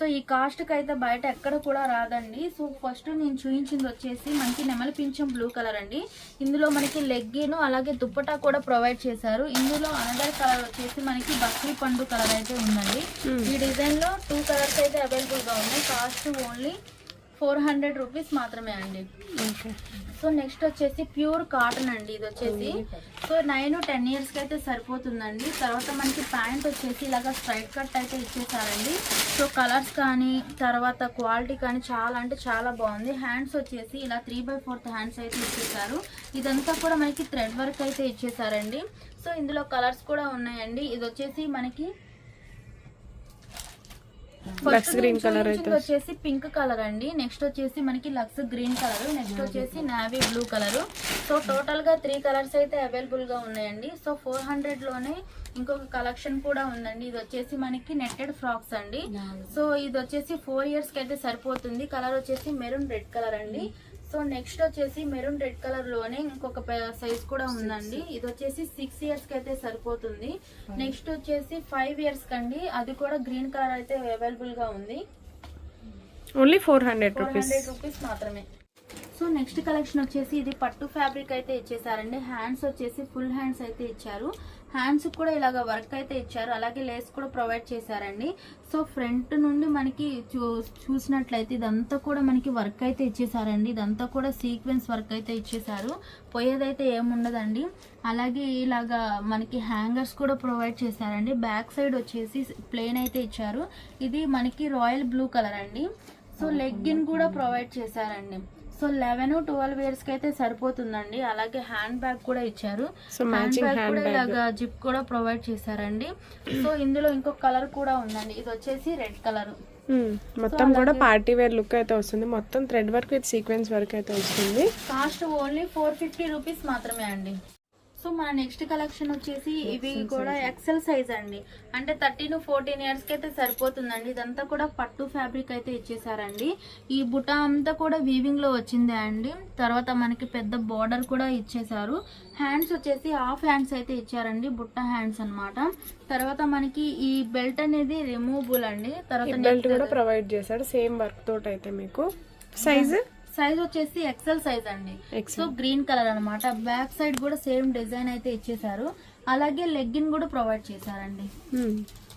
సో ఈ కాస్ట్ కి అయితే బయట ఎక్కడ కూడా రాదండి. సో ఫస్ట్ నేను చూపించింది వచ్చేసి మనకి నెమలి పింఛం బ్లూ కలర్ అండి. ఇందులో మనకి లెగ్గిన్ అలాగే దుప్పటా కూడా ప్రొవైడ్ చేశారు. ఇందులో అనదర్ కలర్ వచ్చేసి మనకి బక్రీ పండు కలర్ అయితే ఉందండి. ఈ డిజైన్ లో 2 కలర్స్ అయితే అవైలబుల్ గా ఉన్నాయి. కాస్ట్ ఓన్లీ 400 రూపీస్ మాత్రమే అండి. సో నెక్స్ట్ వచ్చేసి ప్యూర్ కాటన్ అండి. ఇది వచ్చేసి సో 9-10 ఇయర్స్ కి అయితే సరిపోతుందండి. తర్వాత మనకి ప్యాంట్ వచ్చేసి ఇలాగా స్ట్రైట్ కట్ అయితే ఇచ్చేసారండి. సో కలర్స్ కానీ తర్వాత క్వాలిటీ కానీ చాలా అంటే చాలా బాగుంది. హ్యాండ్స్ వచ్చేసి ఇలా 3/4 హ్యాండ్స్ అయితే ఇచ్చేసారు. ఇదంతా కూడా మనకి థ్రెడ్ వర్క్ అయితే ఇచ్చేసారండి. సో ఇందులో కలర్స్ కూడా ఉన్నాయండి. ఇది వచ్చేసి మనకి లక్స్ గ్రీన్ కలర్ అయితే వచ్చేసి పింక్ కలర్ అండి. నెక్స్ట్ వచ్చేసి మనకి లక్స్ గ్రీన్ కలర్, నెక్స్ట్ వచ్చేసి navy blue colour. So total గా 3 కలర్స్ అయితే అవైలబుల్ గా ఉన్నాయండి. సో 400 లోనే ఇంకొక కలెక్షన్ కూడా ఉందండి. ఇది వచ్చేసి మనకి నెట్టెడ్ ఫ్రాక్స్ అండి. సో ఇది వచ్చేసి 4 ఇయర్స్ కి అయితే సరిపోతుంది. కలర్ వచ్చేసి మెరూన్ రెడ్ కలర్ అండి. సో నెక్స్ట్ వచ్చేసి మెరూన్ రెడ్ కలర్ లోనే ఇంకొక సైజ్ కూడా ఉందండి. ఇది వచ్చేసి 6 ఇయర్స్ కి అయితే సరిపోతుంది. నెక్స్ట్ వచ్చేసి 5 ఇయర్స్ కండి. అది కూడా గ్రీన్ కలర్ అయితే అవైలబుల్ గా ఉంది. ఓన్లీ 400 రూపీస్ మాత్రమే. సో నెక్స్ట్ కలెక్షన్ వచ్చేసి ఇది పట్టు ఫ్యాబ్రిక్ అయితే ఇచ్చేసారండి. హ్యాండ్స్ వచ్చేసి ఫుల్ హ్యాండ్స్ అయితే ఇచ్చారు. హ్యాండ్స్ కూడా ఇలాగ వర్క్ అయితే ఇచ్చారు. అలాగే లేస్ కూడా ప్రొవైడ్ చేశారండి. సో ఫ్రంట్ నుండి మనకి చూసినట్లయితే ఇదంతా కూడా మనకి వర్క్ అయితే ఇచ్చేసారండి. ఇదంతా కూడా సీక్వెన్స్ వర్క్ అయితే ఇచ్చేసారు. పోయేదైతే ఏముండదండి. అలాగే ఇలాగా మనకి హ్యాంగర్స్ కూడా ప్రొవైడ్ చేశారండి. బ్యాక్ సైడ్ వచ్చేసి ప్లెయిన్ అయితే ఇచ్చారు. ఇది మనకి రాయల్ బ్లూ కలర్ అండి. సో లెగ్గిన్ కూడా ప్రొవైడ్ చేశారండి. సో 11-12 ఇయర్స్ కి అయితే సరిపోతుందండి. అలాగే హ్యాండ్ బ్యాగ్ కూడా ఇచ్చారు. హ్యాండ్ బ్యాగ్ కూడా ఇలాగా జిప్ కూడా ప్రొవైడ్ చేశారండి. సో ఇందులో ఇంకొక కలర్ కూడా ఉందండి. ఇది వచ్చేసి రెడ్ కలర్. మొత్తం కూడా పార్టీ వేర్ లుక్ అయితే వస్తుంది. మొత్తం thread work with sequence work అయితే వస్తుంది. కాస్ట్ ఓన్లీ 450 రూపీస్ మాత్రమే అండి. సో మన నెక్స్ట్ కలెక్షన్ వచ్చేసి ఇవి కూడా ఎక్సెల్ సైజ్ అండి. అంటే 13-14 ఇయర్స్ కి అయితే సరిపోతుందండి. ఇదంతా కూడా పట్టు ఫ్యాబ్రిక్ అయితే ఇచ్చేసారండి. ఈ బుటా అంతా కూడా వీవింగ్ లో వచ్చిందే అండి. తర్వాత మనకి పెద్ద బార్డర్ కూడా ఇచ్చేసారు. హ్యాండ్స్ వచ్చేసి హాఫ్ హ్యాండ్స్ అయితే ఇచ్చారండి, బుట్ట హ్యాండ్స్ అన్నమాట. తర్వాత మనకి ఈ బెల్ట్ అనేది రిమూవబుల్ అండి. తర్వాత బెల్ట్ కూడా ప్రొవైడ్ చేశాడు సేమ్ వర్క్ తోటి. అయితే మీకు సైజ్ వచ్చేసి ఎక్సెల్ సైజ్ అండి. సో గ్రీన్ కలర్ అన్నమాట. బ్యాక్ సైడ్ కూడా సేమ్ డిజైన్ అయితే ఇచ్చేసారు. అలాగే లెగ్గిన్ కూడా ప్రొవైడ్ చేశారండి.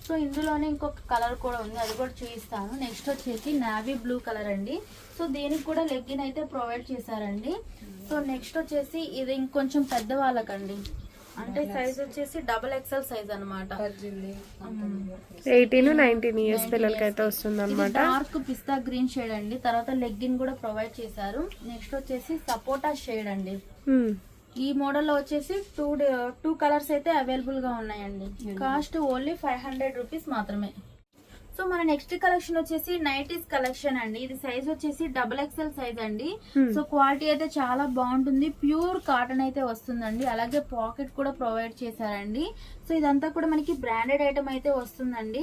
సో ఇందులోనే ఇంకొక కలర్ కూడా ఉంది, అది కూడా చూపిస్తాను. నెక్స్ట్ వచ్చేసి నావీ బ్లూ కలర్ అండి. సో దీనికి కూడా లెగ్గిన్ అయితే ప్రొవైడ్ చేశారండి. సో నెక్స్ట్ వచ్చేసి ఇది ఇంకొంచెం పెద్ద వాళ్ళకండి. అంటే సైజ్ వచ్చేసి XXL సైజ్ అన్నమాట. 18-19 ఇయర్స్ పిల్లలకి అయితే వస్తుంది అనమాట. డార్క్ పిస్తా గ్రీన్ షేడ్ అండి. తర్వాత లెగ్గిన్ కూడా ప్రొవైడ్ చేశారు. నెక్స్ట్ వచ్చేసి సపోటా షేడ్ అండి. ఈ మోడల్ లో వచ్చేసి 2 కలర్స్ అయితే అవైలబుల్ గా ఉన్నాయండి. కాస్ట్ ఓన్లీ 500 రూపీస్ మాత్రమే. సో మన నెక్స్ట్ కలెక్షన్ వచ్చేసి నైటీస్ కలెక్షన్ అండి. ఇది సైజ్ వచ్చేసి XXL సైజ్ అండి. సో క్వాలిటీ అయితే చాలా బాగుంటుంది, ప్యూర్ కాటన్ అయితే వస్తుందండి. అలాగే పాకెట్ కూడా ప్రొవైడ్ చేశారండి. సో ఇదంతా కూడా మనకి బ్రాండెడ్ ఐటమ్ అయితే వస్తుందండి.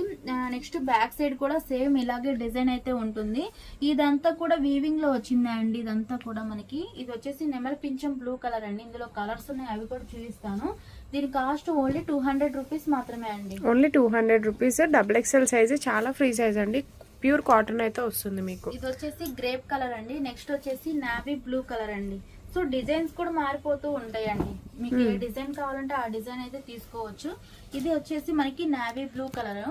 నెక్స్ట్ బ్యాక్ సైడ్ కూడా సేమ్ ఇలాగే డిజైన్ అయితే ఉంటుంది. ఇదంతా కూడా వీవింగ్ లో వచ్చిందండి. ఇదంతా కూడా మనకి ఇది వచ్చేసి నెమల్ పింఛం బ్లూ కలర్ అండి. ఇందులో కలర్స్ ఉన్నాయి, అవి కూడా చూపిస్తాను. దీని కాస్ట్ ఓన్లీ 200 రూపీస్ మాత్రమే అండి. Only 200 rupees. XXL సైజ్, చాలా ఫ్రీ సైజ్ అండి. ప్యూర్ కాటన్ అయితే వస్తుంది మీకు. ఇది వచ్చేసి గ్రేప్ కలర్ అండి. నెక్స్ట్ వచ్చేసి నావీ బ్లూ కలర్ అండి. సో డిజైన్స్ కూడా మారిపోతూ ఉంటాయండి. మీకు ఏ డిజైన్ కావాలంటే ఆ డిజైన్ అయితే తీసుకోవచ్చు. ఇది వచ్చేసి మనకి నావీ బ్లూ కలర్.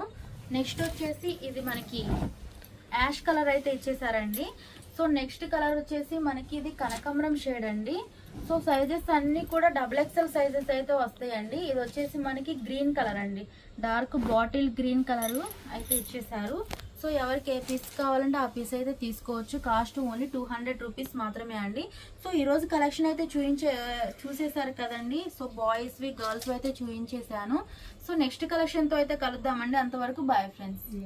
నెక్స్ట్ వచ్చేసి ఇది మనకి యాష్ కలర్ అయితే ఇచ్చేసారండి. సో నెక్స్ట్ కలర్ వచ్చేసి మనకి ఇది కనకాంబరం షేడ్ అండి. సో సైజెస్ అన్ని కూడా XXL సైజెస్ అయితే వస్తాయండి. ఇది వచ్చేసి మనకి గ్రీన్ కలర్ అండి, డార్క్ బాటిల్ గ్రీన్ కలర్ అయితే ఇచ్చేసారు. సో ఎవరికి ఏ పీస్ కావాలంటే ఆ పీస్ అయితే తీసుకోవచ్చు. కాస్ట్ ఓన్లీ 200 రూపీస్ మాత్రమే అండి. సో ఈ రోజు కలెక్షన్ అయితే చూసేసారు కదండి. సో బాయ్స్ వి గర్ల్స్ అయితే చూపించేసాను. సో నెక్స్ట్ కలెక్షన్ తో అయితే కలుద్దామండి. అంతవరకు బాయ్ ఫ్రెండ్స్.